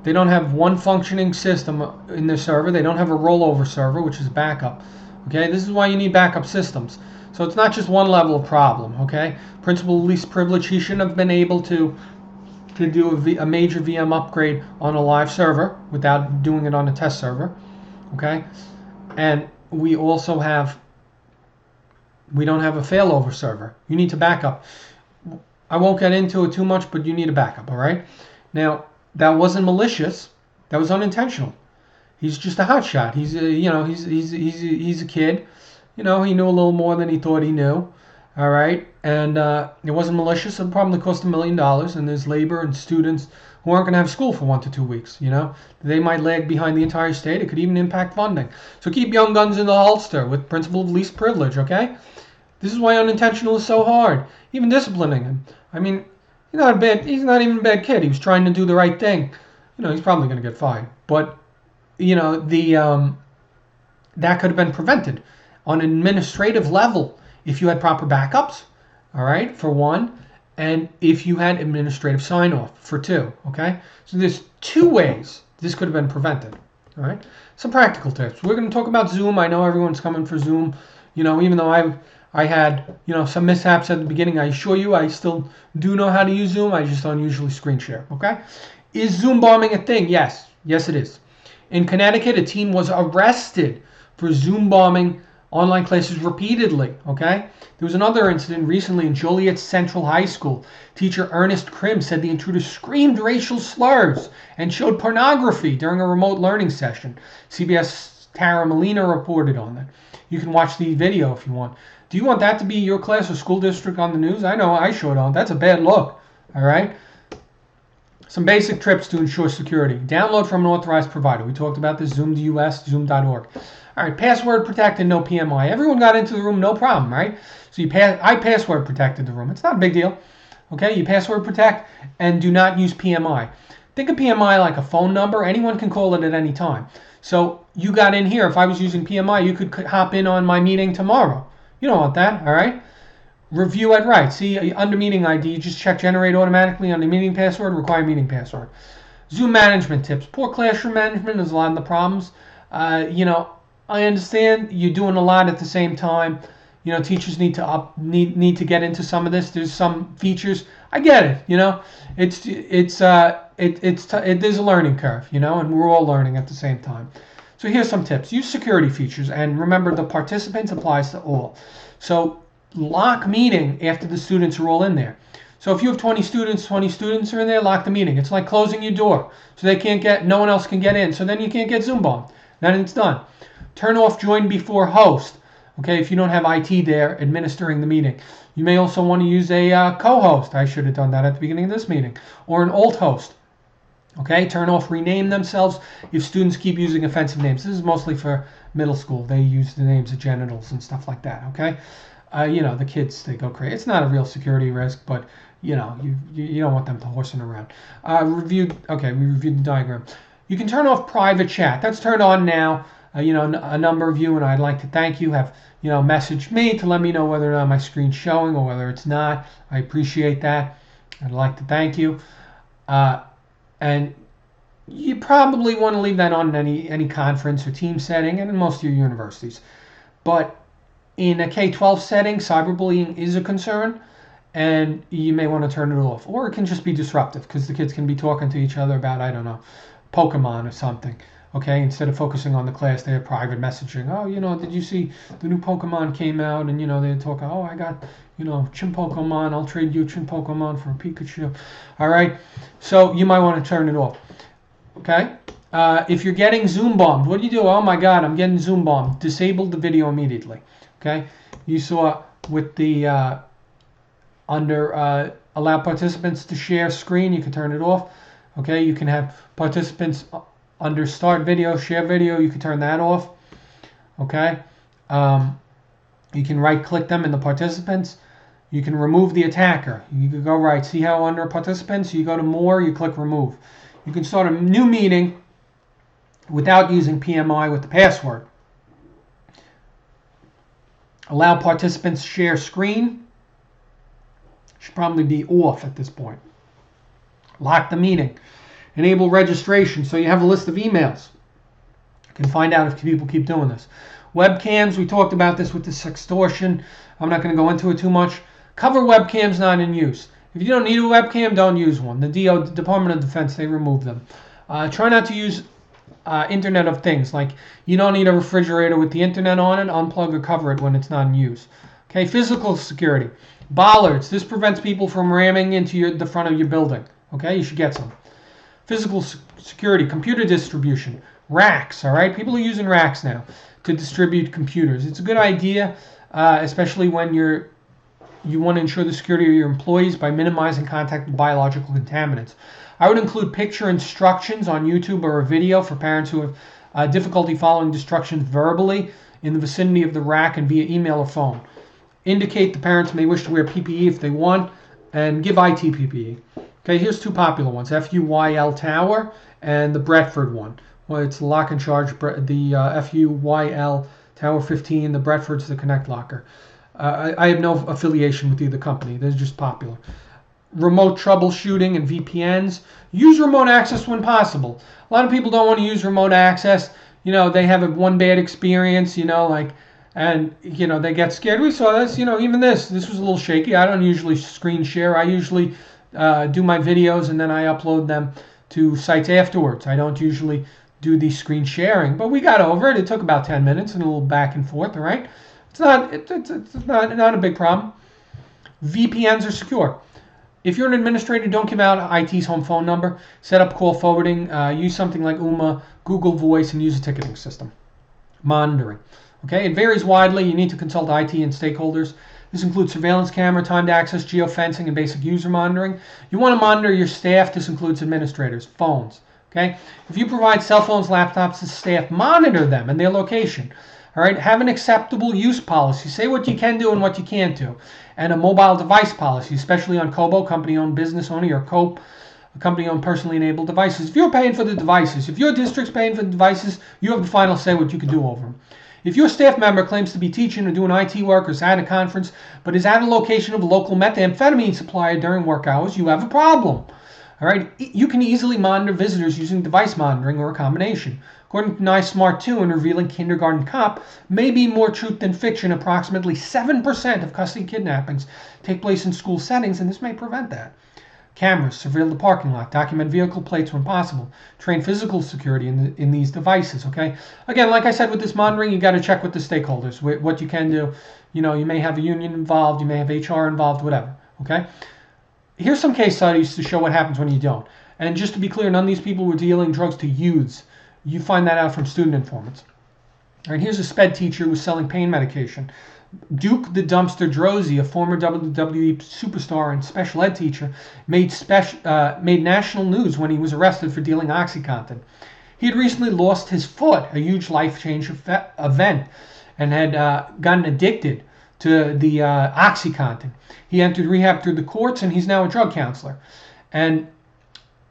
[SPEAKER 1] They don't have one functioning system in their server. They don't have a rollover server, which is backup. Okay? This is why you need backup systems. So it's not just one level of problem, okay? Principal of least privilege, he shouldn't have been able to do a major VM upgrade on a live server without doing it on a test server, okay? And we don't have a failover server. You need to back up. I won't get into it too much, but you need a backup, all right? Now, that wasn't malicious. That was unintentional. He's just a hotshot. He's a kid. He knew a little more than he thought he knew. All right, and it wasn't malicious. It probably cost $1 million, and there's labor and students who aren't going to have school for 1 to 2 weeks. They might lag behind the entire state. It could even impact funding. So keep young guns in the holster with principle of least privilege. Okay, this is why unintentional is so hard. Even disciplining him. I mean, he's not even a bad kid. He was trying to do the right thing. He's probably going to get fined, but that could have been prevented on an administrative level if you had proper backups, all right, for one, and if you had administrative sign-off for two, okay? So there's 2 ways this could have been prevented, all right? Some practical tips. We're going to talk about Zoom. I know everyone's coming for Zoom. Even though I had, some mishaps at the beginning, I assure you I still do know how to use Zoom. I just don't usually screen share, okay? Is Zoom bombing a thing? Yes. Yes, it is. In Connecticut, a teen was arrested for Zoom bombing online classes repeatedly, okay? There was another incident recently in Joliet Central High School. Teacher Ernest Krim said the intruder screamed racial slurs and showed pornography during a remote learning session. CBS Tara Molina reported on that. You can watch the video if you want. Do you want that to be your class or school district on the news? I know I sure don't. That's a bad look, all right? Some basic tips to ensure security. Download from an authorized provider. We talked about this, Zoom.us, Zoom.org. All right, password protect and no PMI. Everyone got into the room, no problem, right? So I password protected the room. It's not a big deal. Okay, you password protect and do not use PMI. Think of PMI like a phone number. Anyone can call it at any time. So you got in here. If I was using PMI, you could hop in on my meeting tomorrow. You don't want that, all right? Review at right. See, under meeting ID, just check generate automatically on the meeting password, require meeting password. Zoom management tips. Poor classroom management is a lot of the problems. I understand you're doing a lot at the same time. Teachers need to get into some of this. There's some features. I get it. There's a learning curve. And we're all learning at the same time. So here's some tips. Use security features, and remember the participants applies to all. So lock meeting after the students are all in there. So if you have 20 students are in there, lock the meeting. It's like closing your door, so no one else can get in. So then you can't get Zoom bombed. Then it's done. Turn off join before host. Okay, if you don't have IT there administering the meeting. You may also want to use a co-host. I should have done that at the beginning of this meeting. Or an alt host. Okay, turn off rename themselves if students keep using offensive names. This is mostly for middle school. They use the names of genitals and stuff like that, okay? The kids, they go crazy. It's not a real security risk, but, you don't want them to horsing around. We reviewed the diagram. You can turn off private chat. That's turned on now. A number of you, and I'd like to thank you, have, messaged me to let me know whether or not my screen's showing or whether it's not. I appreciate that. I'd like to thank you. And you probably want to leave that on in any conference or team setting and in most of your universities. But in a K-12 setting, cyberbullying is a concern, and you may want to turn it off. Or it can just be disruptive because the kids can be talking to each other about, I don't know, Pokemon or something. Okay, instead of focusing on the class, they have private messaging. Oh, did you see the new Pokemon came out? And, they talk, oh, I got, Chim Pokemon. I'll trade you Chim Pokemon for a Pikachu. All right, so you might want to turn it off. Okay, if you're getting Zoom bombed, what do you do? Oh, my God, I'm getting Zoom bombed. Disable the video immediately. Okay, you saw with the under allow participants to share screen, you can turn it off. Okay, you can have participants under start video, share video, you can turn that off. Okay, you can right click them in the participants. You can remove the attacker. You can go right, see how under participants, you go to more, you click remove. You can start a new meeting without using PMI with the password. Allow participants share screen. Should probably be off at this point. Lock the meeting. Enable registration so you have a list of emails. You can find out if people keep doing this. Webcams, we talked about this with the sextortion. I'm not going to go into it too much. Cover webcams not in use. If you don't need a webcam, don't use one. The Department of Defense, they remove them. Try not to use Internet of Things. Like, you don't need a refrigerator with the internet on it. Unplug or cover it when it's not in use. Okay, physical security. Bollards. This prevents people from ramming into the front of your building. Okay, you should get some. Physical security. Computer distribution. Racks. All right, people are using racks now to distribute computers. It's a good idea, especially when you want to ensure the security of your employees by minimizing contact with biological contaminants. I would include picture instructions on YouTube or a video for parents who have difficulty following instructions verbally in the vicinity of the rack and via email or phone. Indicate the parents may wish to wear PPE if they want, and give IT PPE. Okay, here's two popular ones, FUYL Tower and the Bradford one. Well, it's lock and charge, the FUYL Tower 15, the Bradford's the Connect Locker. I have no affiliation with either company. They're just popular. Remote troubleshooting and VPNs. Use remote access when possible. A lot of people don't want to use remote access. They have one bad experience, and they get scared. We saw this, even this was a little shaky. I don't usually screen share. I usually do my videos and then I upload them to sites afterwards. I don't usually do the screen sharing, but we got over it. It took about 10 minutes and a little back and forth, all right? It's not a big problem. VPNs are secure. If you're an administrator, don't give out IT's home phone number. Set up call forwarding. Use something like UMA, Google Voice, and use a ticketing system. Monitoring. Okay, it varies widely. You need to consult IT and stakeholders. This includes surveillance camera, timed access, geofencing, and basic user monitoring. You want to monitor your staff. This includes administrators, phones. Okay, if you provide cell phones, laptops to staff, monitor them and their location. All right, have an acceptable use policy. Say what you can do and what you can't do. And a mobile device policy, especially on COBO, company-owned business only, or COPE, company-owned personally enabled devices. If you're paying for the devices, if your district's paying for the devices, you have the final say what you can do over them. If your staff member claims to be teaching or doing IT work or is at a conference, but is at a location of a local methamphetamine supplier during work hours, you have a problem. All right, you can easily monitor visitors using device monitoring or a combination. According to NISmart 2 and revealing Kindergarten Cop, may be more truth than fiction. Approximately 7% of custody kidnappings take place in school settings, and this may prevent that. Cameras, surveil the parking lot, document vehicle plates when possible, train physical security in these devices, okay? Again, like I said, with this monitoring, you got to check with the stakeholders, what you can do. You may have a union involved, you may have HR involved, whatever, okay? Here's some case studies to show what happens when you don't. And just to be clear, none of these people were dealing drugs to youths. You find that out from student informants. All right, here's a SPED teacher who was selling pain medication. Duke the Dumpster Drozy, a former WWE superstar and special ed teacher, made national news when he was arrested for dealing OxyContin. He had recently lost his foot, a huge life-change event, and had gotten addicted to the OxyContin. He entered rehab through the courts, and he's now a drug counselor. And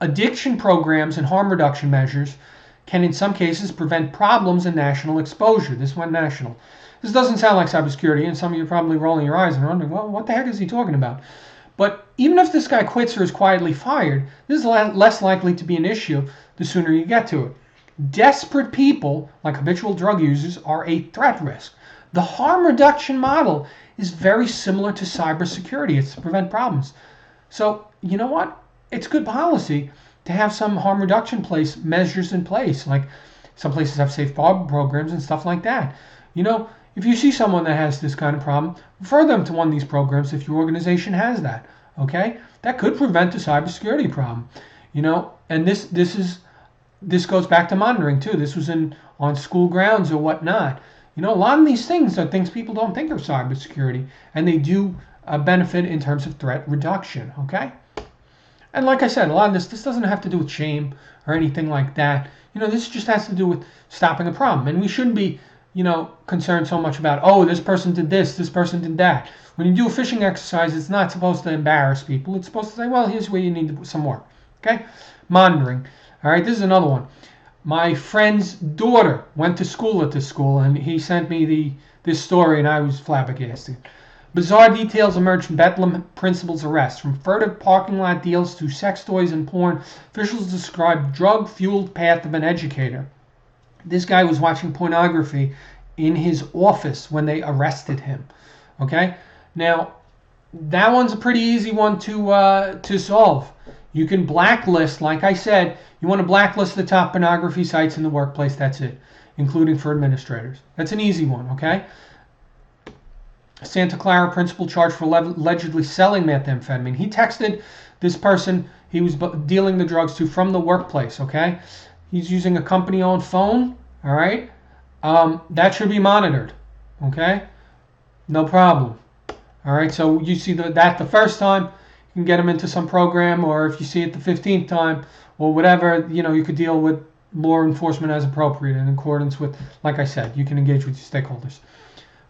[SPEAKER 1] addiction programs and harm reduction measures can in some cases prevent problems and national exposure. This went national. This doesn't sound like cybersecurity, and some of you are probably rolling your eyes and wondering, well, what the heck is he talking about? But even if this guy quits or is quietly fired, this is less likely to be an issue the sooner you get to it. Desperate people, like habitual drug users, are a threat risk. The harm reduction model is very similar to cybersecurity. It's to prevent problems. So, you know what? It's good policy to have some harm reduction measures in place. Like some places have safe harbor programs and stuff like that. If you see someone that has this kind of problem, refer them to one of these programs if your organization has that. Okay? That could prevent a cybersecurity problem. And this goes back to monitoring too. This was on school grounds or whatnot. A lot of these things are things people don't think are cybersecurity, and they do benefit in terms of threat reduction. Okay? And like I said, a lot of this doesn't have to do with shame or anything like that. This just has to do with stopping a problem. And we shouldn't be, concerned so much about, oh, this person did this person did that. When you do a phishing exercise, it's not supposed to embarrass people. It's supposed to say, well, here's where you need some work. Okay? Monitoring. All right, this is another one. My friend's daughter went to school at this school, and he sent me this story, and I was flabbergasted. Bizarre details emerged from Bethlehem principal's arrest. From furtive parking lot deals to sex toys and porn, officials described drug-fueled path of an educator. This guy was watching pornography in his office when they arrested him. Okay, now that one's a pretty easy one to solve. You can blacklist, like I said, you want to blacklist the top pornography sites in the workplace. That's it, including for administrators. That's an easy one. Okay. Santa Clara principal charged for allegedly selling methamphetamine. He texted this person he was dealing the drugs to from the workplace. Okay, he's using a company-owned phone. All right, that should be monitored. Okay, no problem. All right, so you see that the first time, you can get them into some program, or if you see it the 15th time, or whatever, you could deal with law enforcement as appropriate in accordance with, like I said, you can engage with your stakeholders.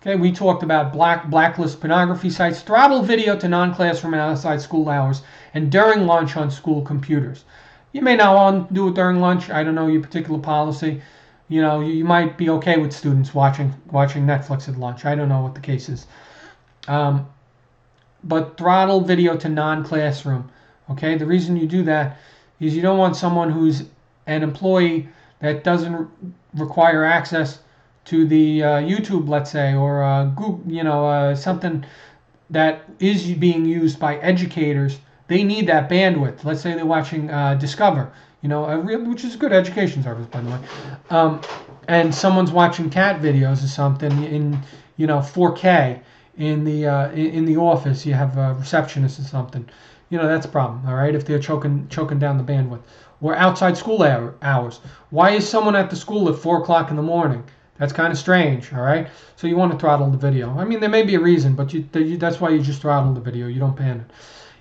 [SPEAKER 1] Okay, we talked about blacklist pornography sites, throttle video to non-classroom and outside school hours, and during lunch on school computers. You may not want to do it during lunch. I don't know your particular policy. You might be okay with students watching Netflix at lunch. I don't know what the case is. But throttle video to non-classroom. Okay, the reason you do that is you don't want someone who's an employee that doesn't require access to the YouTube, let's say, or Google, something that is being used by educators. They need that bandwidth. Let's say they're watching Discover, which is a good education service, by the way. And someone's watching cat videos or something in 4K in the office. You have a receptionist or something. That's a problem. All right, if they're choking down the bandwidth, or outside school hours. Why is someone at the school at 4 o'clock in the morning? That's kind of strange, all right? So you want to throttle the video. I mean, there may be a reason, but that's why you just throttle the video. You don't ban it.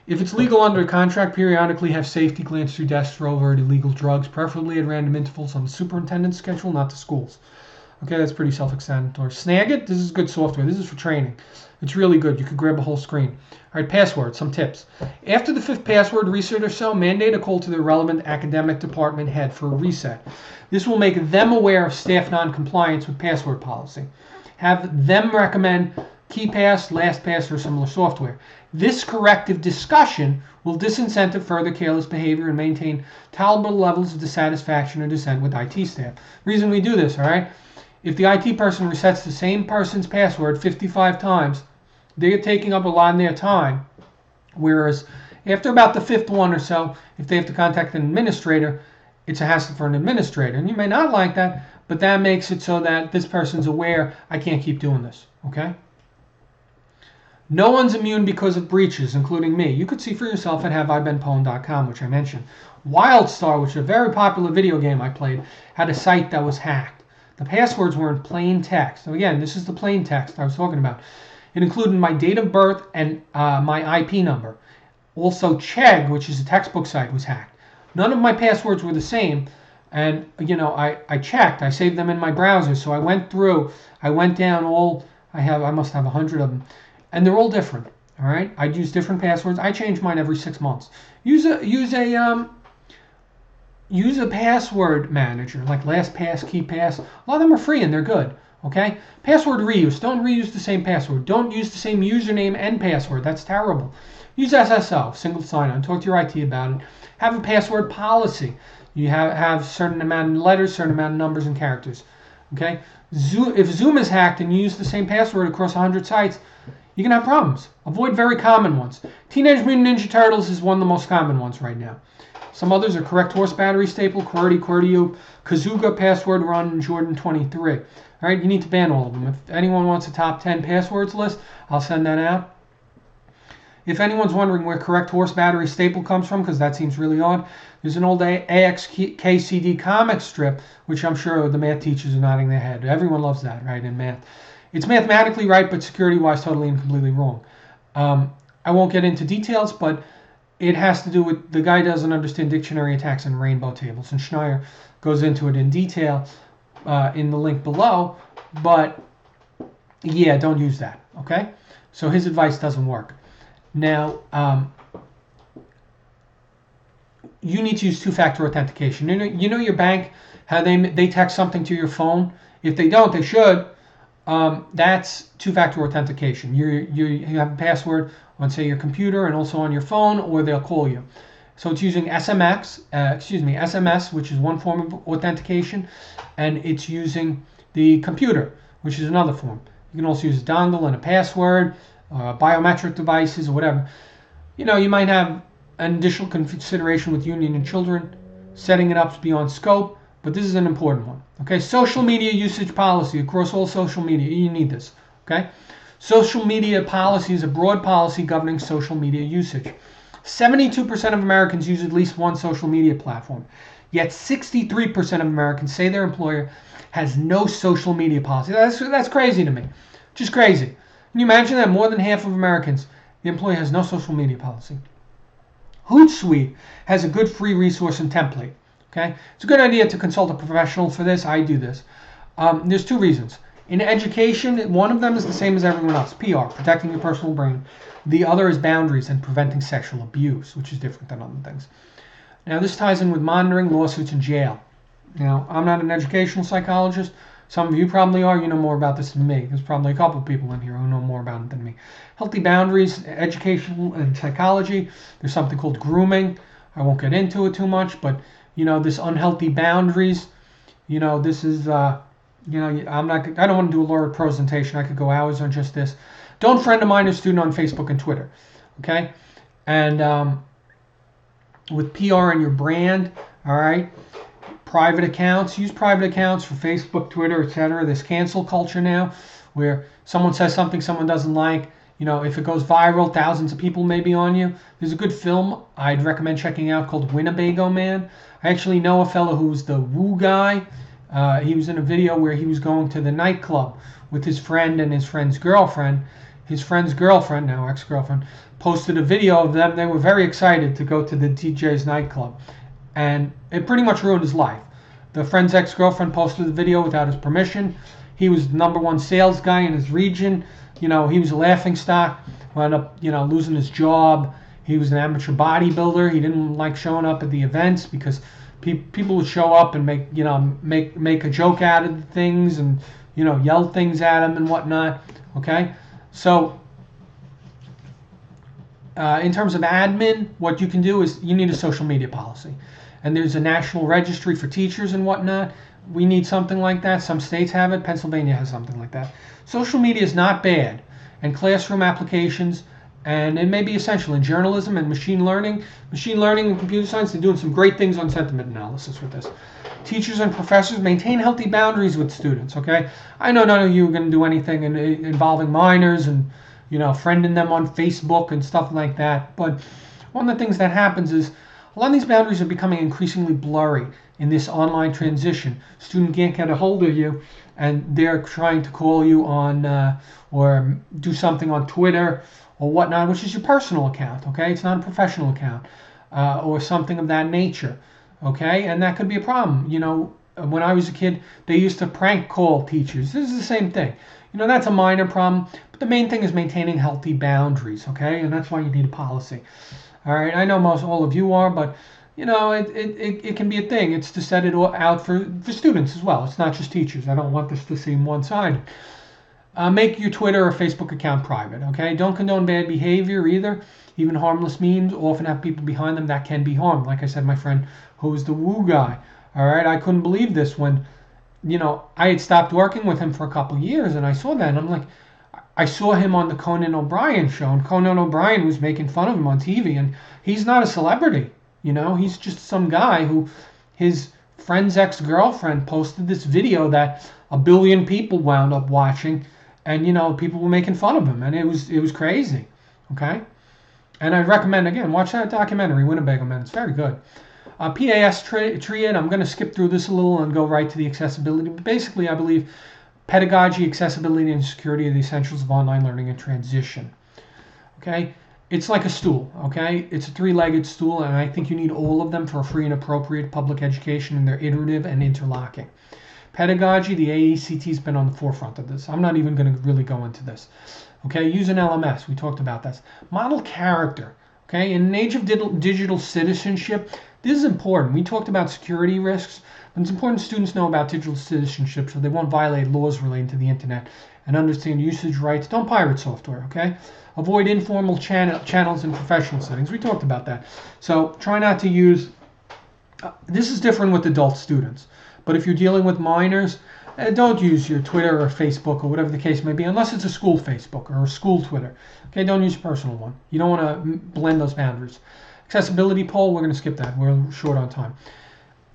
[SPEAKER 1] If it's legal under contract, periodically have safety glance through desks for overt illegal drugs, preferably at random intervals on the superintendent's schedule, not the school's. Okay, that's pretty self-explanatory. Snagit, this is good software. This is for training. It's really good. You could grab a whole screen. All right, password, some tips. After the 5th password reset or so, mandate a call to the relevant academic department head for a reset. This will make them aware of staff non-compliance with password policy. Have them recommend KeyPass, LastPass, or similar software. This corrective discussion will disincentive further careless behavior and maintain tolerable levels of dissatisfaction or dissent with IT staff. Reason we do this, all right? If the IT person resets the same person's password 55 times, they're taking up a lot of their time. Whereas after about the 5th one or so, if they have to contact an administrator, it's a hassle for an administrator. And you may not like that, but that makes it so that this person's aware, I can't keep doing this, okay? No one's immune because of breaches, including me. You could see for yourself at haveibeenpwned.com, which I mentioned. WildStar, which is a very popular video game I played, had a site that was hacked. The passwords were in plain text. So again, this is the plain text I was talking about. It included my date of birth and my IP number. Also, Chegg, which is a textbook site, was hacked. None of my passwords were the same, and I checked. I saved them in my browser, so I went through. I went down all. I must have 100 of them, and they're all different. All right, I'd use different passwords. I change mine every 6 months. Use a password manager like LastPass, KeyPass. A lot of them are free and they're good. Okay? Password reuse. Don't reuse the same password. Don't use the same username and password. That's terrible. Use SSO, single sign-on. Talk to your IT about it. Have a password policy. You have certain amount of letters, certain amount of numbers and characters. Okay? If Zoom is hacked and you use the same password across 100 sites, you can have problems. Avoid very common ones. Teenage Mutant Ninja Turtles is one of the most common ones right now. Some others are Correct Horse Battery Staple, QWERTY, Kazuga, Password Run, and Jordan 23. All right, you need to ban all of them. If anyone wants a top 10 passwords list, I'll send that out. If anyone's wondering where Correct Horse Battery Staple comes from, because that seems really odd, there's an old AXKCD comic strip, which I'm sure the math teachers are nodding their head. Everyone loves that, right, in math. It's mathematically right, but security-wise totally and completely wrong. I won't get into details, but it has to do with the guy doesn't understand dictionary attacks and rainbow tables, and Schneier goes into it in detail in the link below. But yeah, don't use that. Okay, so his advice doesn't work. Now, you need to use two-factor authentication. You know your bank, how they text something to your phone. If they don't, they should. That's two-factor authentication. You have a password on, say, your computer and also on your phone, or they'll call you. So it's using SMS, which is one form of authentication, and it's using the computer, which is another form. You can also use a dongle and a password, biometric devices, or whatever. You might have an additional consideration with union and children, setting it up beyond scope, but this is an important one. Okay, social media usage policy across all social media. You need this. Okay, social media policy is a broad policy governing social media usage. 72% of Americans use at least one social media platform, yet 63% of Americans say their employer has no social media policy. That's crazy to me, just crazy. Can you imagine that? More than half of Americans, the employer has no social media policy. Hootsuite has a good free resource and template. Okay, it's a good idea to consult a professional for this. I do this. There's two reasons. In education, one of them is the same as everyone else: PR, protecting your personal brand. The other is boundaries and preventing sexual abuse, which is different than other things. Now, this ties in with monitoring, lawsuits, and jail. Now, I'm not an educational psychologist. Some of you probably are. You know more about this than me. There's probably a couple of people in here who know more about it than me. Healthy boundaries, education and psychology. There's something called grooming. I won't get into it too much, but this unhealthy boundaries. This is I don't want to do a large presentation. I could go hours on just this. Don't friend a minor student on Facebook and Twitter. Okay, and with PR and your brand. All right. Private accounts, use private accounts for Facebook, Twitter, etc. There's cancel culture now, where someone says something someone doesn't like. If it goes viral, thousands of people may be on you. There's a good film I'd recommend checking out called Winnebago Man. I actually know a fellow who's the woo guy. He was in a video where he was going to the nightclub with his friend and his friend's girlfriend. His friend's girlfriend, now ex-girlfriend, posted a video of them. They were very excited to go to the DJ's nightclub. And it pretty much ruined his life. The friend's ex-girlfriend posted the video without his permission. He was the #1 sales guy in his region. He was a laughing stock. Wound up, losing his job. He was an amateur bodybuilder. He didn't like showing up at the events because people would show up and make a joke out of things and yell things at him and whatnot. Okay, so in terms of admin, what you can do is you need a social media policy. And there's a national registry for teachers and whatnot. We need something like that. Some states have it. Pennsylvania has something like that. Social media is not bad. And classroom applications, and it may be essential in journalism and machine learning. Machine learning and computer science, they're doing some great things on sentiment analysis with this. Teachers and professors maintain healthy boundaries with students, okay? I know none of you are going to do anything involving minors and, friending them on Facebook and stuff like that. But one of the things that happens is a lot of these boundaries are becoming increasingly blurry in this online transition. Student can't get a hold of you, and they're trying to call you on or do something on Twitter or whatnot, which is your personal account, okay? It's not a professional account or something of that nature, okay? And that could be a problem. When I was a kid, they used to prank call teachers. This is the same thing. That's a minor problem, but the main thing is maintaining healthy boundaries, okay? And that's why you need a policy. All right, I know all of you are, but it can be a thing. It's to set it out for students as well. It's not just teachers. I don't want this to seem one-sided. Make your Twitter or Facebook account private, okay? Don't condone bad behavior either. Even harmless memes often have people behind them that can be harmed. Like I said, my friend who was the woo guy, all right? I couldn't believe this when, I had stopped working with him for a couple of years, and I saw that, and I'm like, I saw him on the Conan O'Brien show, and Conan O'Brien was making fun of him on TV, and he's not a celebrity, he's just some guy who his friend's ex-girlfriend posted this video that 1 billion people wound up watching, and people were making fun of him, and it was crazy, okay? And I recommend, again, watch that documentary, Winnebago Man. It's very good. PAS triad, I'm going to skip through this a little and go right to the accessibility, but basically I believe pedagogy, accessibility, and security are the essentials of online learning and transition. Okay? It's like a stool, okay? It's a 3-legged stool, and I think you need all of them for a free and appropriate public education, and they're iterative and interlocking. Pedagogy, the AECT's been on the forefront of this. I'm not even going to really go into this. Okay? Use an LMS. We talked about this. Model character. Okay? In an age of digital citizenship, this is important. We talked about security risks. But it's important students know about digital citizenship so they won't violate laws relating to the internet and understand usage rights. Don't pirate software, okay? Avoid informal channels in professional settings. We talked about that. So try not to use... this is different with adult students. But if you're dealing with minors, Don't use your Twitter or Facebook or whatever the case may be, unless it's a school Facebook or a school Twitter. Okay, don't use a personal one. You don't want to blend those boundaries. Accessibility poll, we're going to skip that. We're short on time.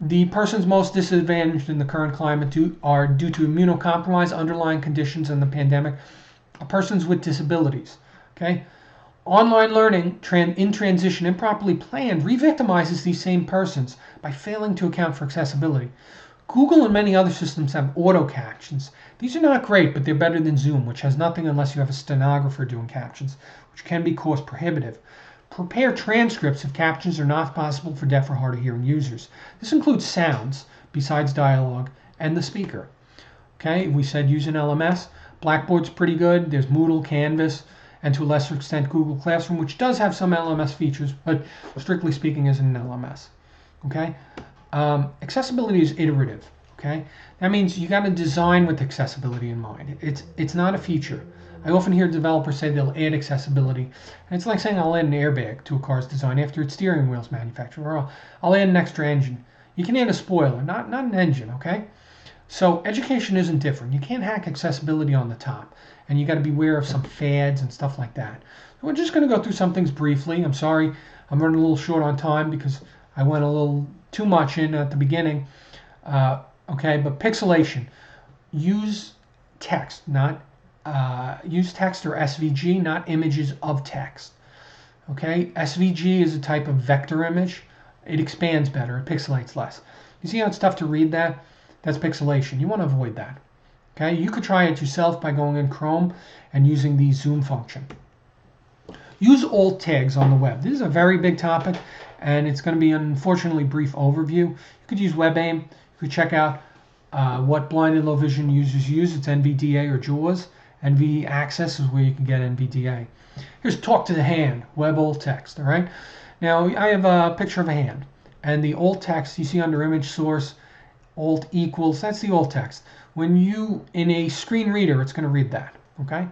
[SPEAKER 1] The persons most disadvantaged in the current climate are due to immunocompromise, underlying conditions, and the pandemic, are persons with disabilities. Okay, online learning in transition, improperly planned, re-victimizes these same persons by failing to account for accessibility. Google and many other systems have auto captions. These are not great, but they're better than Zoom, which has nothing unless you have a stenographer doing captions, which can be cost prohibitive. Prepare transcripts if captions are not possible for deaf or hard of hearing users. This includes sounds besides dialogue and the speaker. Okay, we said use an LMS. Blackboard's pretty good. There's Moodle, Canvas, and to a lesser extent Google Classroom, which does have some LMS features, but strictly speaking isn't an LMS. Okay, accessibility is iterative. Okay, that means you got to design with accessibility in mind. It's not a feature. I often hear developers say they'll add accessibility, and it's like saying I'll add an airbag to a car's design after its steering wheel's manufactured, or I'll add an extra engine. You can add a spoiler, not an engine. Okay, so education isn't different. You can't hack accessibility on the top, and you got to be aware of some fads and stuff like that. So we're just going to go through some things briefly. I'm sorry, I'm running a little short on time because I went a little too much in at the beginning. Okay, but pixelation. Use text, use text or SVG, not images of text. Okay, SVG is a type of vector image. It expands better, it pixelates less. You see how it's tough to read that? That's pixelation. You want to avoid that. Okay, you could try it yourself by going in Chrome and using the zoom function. Use alt tags on the web. This is a very big topic, and it's going to be an unfortunately brief overview. You could use WebAIM. You could check out what blind and low vision users use. It's NVDA or JAWS. NV Access is where you can get NVDA. Here's talk to the hand, web alt text. All right. Now I have a picture of a hand, and the alt text you see under image source, alt equals, that's the alt text. When you, in a screen reader, it's going to read that. Okay.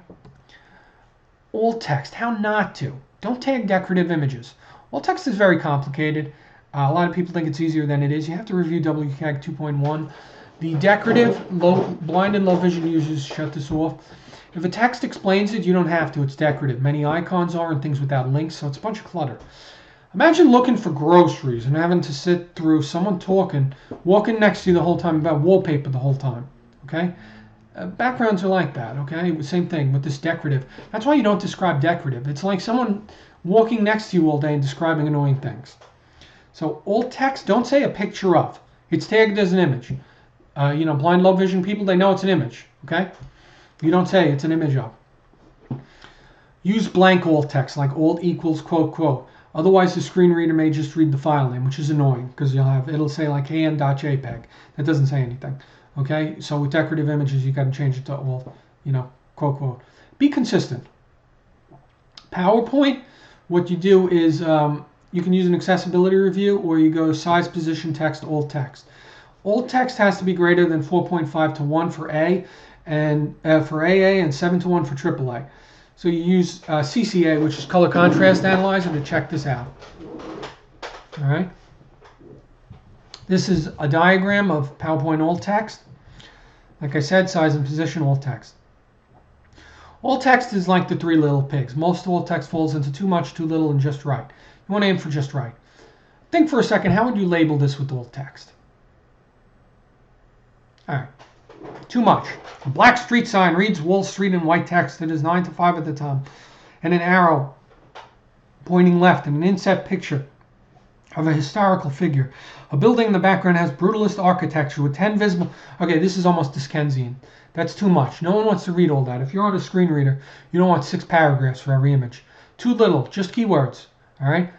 [SPEAKER 1] Alt text, how not to. Don't tag decorative images. Alt text is very complicated. A lot of people think it's easier than it is. You have to review WCAG 2.1. The decorative, blind and low vision users shut this off. If a text explains it, you don't have to. It's decorative. Many icons are and things without links, so it's a bunch of clutter. Imagine looking for groceries and having to sit through someone walking next to you the whole time about wallpaper the whole time. Okay? Backgrounds are like that. Okay? Same thing with this decorative. That's why you don't describe decorative. It's like someone walking next to you all day and describing annoying things. So alt text, don't say a picture of. It's tagged as an image. Blind, low vision people, they know it's an image. Okay? You don't say it's an image of. Use blank alt text, like alt equals quote quote. Otherwise, the screen reader may just read the file name, which is annoying because it'll say like an.jpg. That doesn't say anything. Okay, so with decorative images, you got to change it to alt, quote quote. Be consistent. PowerPoint, what you do is you can use an accessibility review, or you go size, position, text, alt text. Alt text has to be greater than 4.5 to 1 for A, and for AA, and 7 to 1 for AAA. So you use CCA, which is color contrast analyzer, to check this out. All right. This is a diagram of PowerPoint alt text. Like I said, size and position alt text. Alt text is like the three little pigs. Most alt text falls into too much, too little, and just right. You want to aim for just right. Think for a second, how would you label this with alt text? All right. Too much. A black street sign reads Wall Street in white text. It is 9 to 5 at the time. And an arrow pointing left and an inset picture of a historical figure. A building in the background has brutalist architecture with 10 visible... Okay, this is almost Dickensian. That's too much. No one wants to read all that. If you're on a screen reader, you don't want 6 paragraphs for every image. Too little. Just keywords. All right?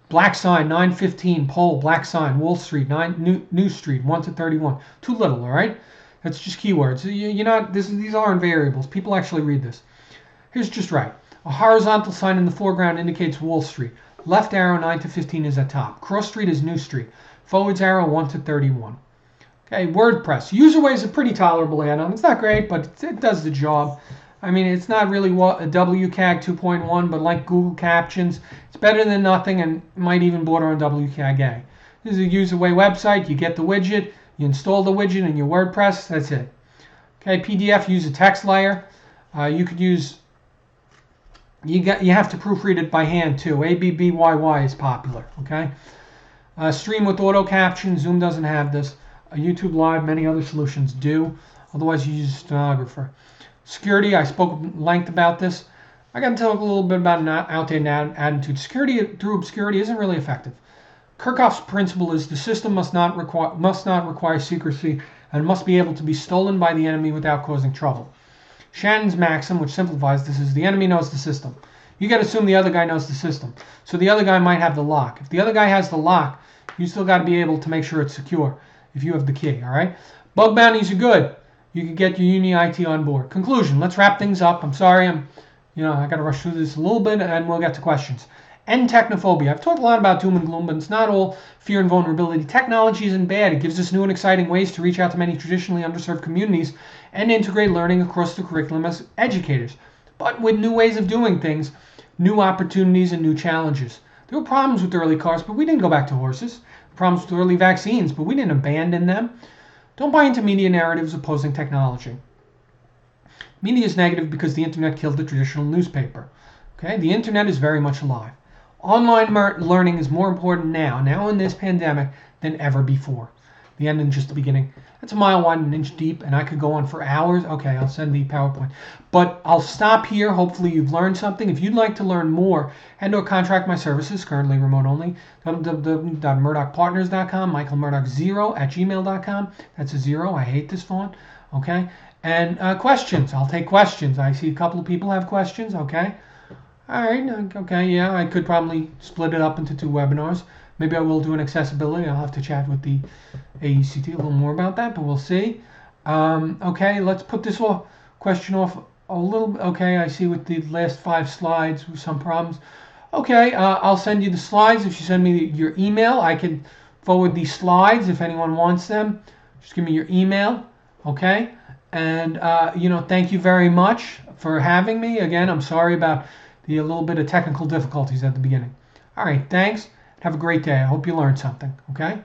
[SPEAKER 1] Black sign, 9:15. Pole, black sign. Wall Street, New Street, 1 to 31. Too little, all right? That's just keywords. These aren't variables. People actually read this. Here's just right. A horizontal sign in the foreground indicates Wall Street. Left arrow 9 to 15 is at top. Cross street is New Street. Forwards arrow 1 to 31. Okay, WordPress. Userway is a pretty tolerable add-on. It's not great, but it does the job. I mean, it's not really a WCAG 2.1, but like Google Captions, it's better than nothing and might even border on WCAG A. This is a Userway website. You get the widget. You install the widget in your WordPress. That's it. Okay, PDF, use a text layer. You could use, you have to proofread it by hand too. ABBYY is popular. Okay. Stream with auto caption. Zoom doesn't have this. YouTube Live, many other solutions do. Otherwise, you use a stenographer. Security, I spoke at length about this. I got to talk a little bit about an outdated attitude. Security through obscurity isn't really effective. Kirchhoff's principle is the system must not require secrecy and must be able to be stolen by the enemy without causing trouble. Shannon's maxim, which simplifies this, is the enemy knows the system. You got to assume the other guy knows the system. So the other guy might have the lock. If the other guy has the lock, you still got to be able to make sure it's secure if you have the key, all right? Bug bounties are good. You can get your uni IT on board. Conclusion, let's wrap things up. I'm sorry, I got to rush through this a little bit and we'll get to questions. End technophobia. I've talked a lot about doom and gloom, but it's not all fear and vulnerability. Technology isn't bad. It gives us new and exciting ways to reach out to many traditionally underserved communities and integrate learning across the curriculum as educators. But with new ways of doing things, new opportunities and new challenges. There were problems with early cars, but we didn't go back to horses. Problems with early vaccines, but we didn't abandon them. Don't buy into media narratives opposing technology. Media is negative because the internet killed the traditional newspaper. Okay, the internet is very much alive. Online learning is more important now in this pandemic, than ever before. The end and just the beginning. That's a mile wide and an inch deep, and I could go on for hours. Okay, I'll send the PowerPoint. But I'll stop here. Hopefully you've learned something. If you'd like to learn more and or contract my services, currently remote only, www.murdochpartners.com, michaelmurdoch0@gmail.com. That's a 0. I hate this font. Okay. And questions. I'll take questions. I see a couple of people have questions. Okay. All right. Okay. Yeah, I could probably split it up into 2 webinars. Maybe I will do an accessibility. I'll have to chat with the AECT a little more about that, but we'll see. Okay, let's put this question off a little. Okay, I see with the last 5 slides some problems. Okay, I'll send you the slides. If you send me your email, I can forward these slides if anyone wants them. Just give me your email. Okay, and thank you very much for having me. Again, I'm sorry about the little bit of technical difficulties at the beginning. All right, thanks. Have a great day. I hope you learned something, okay?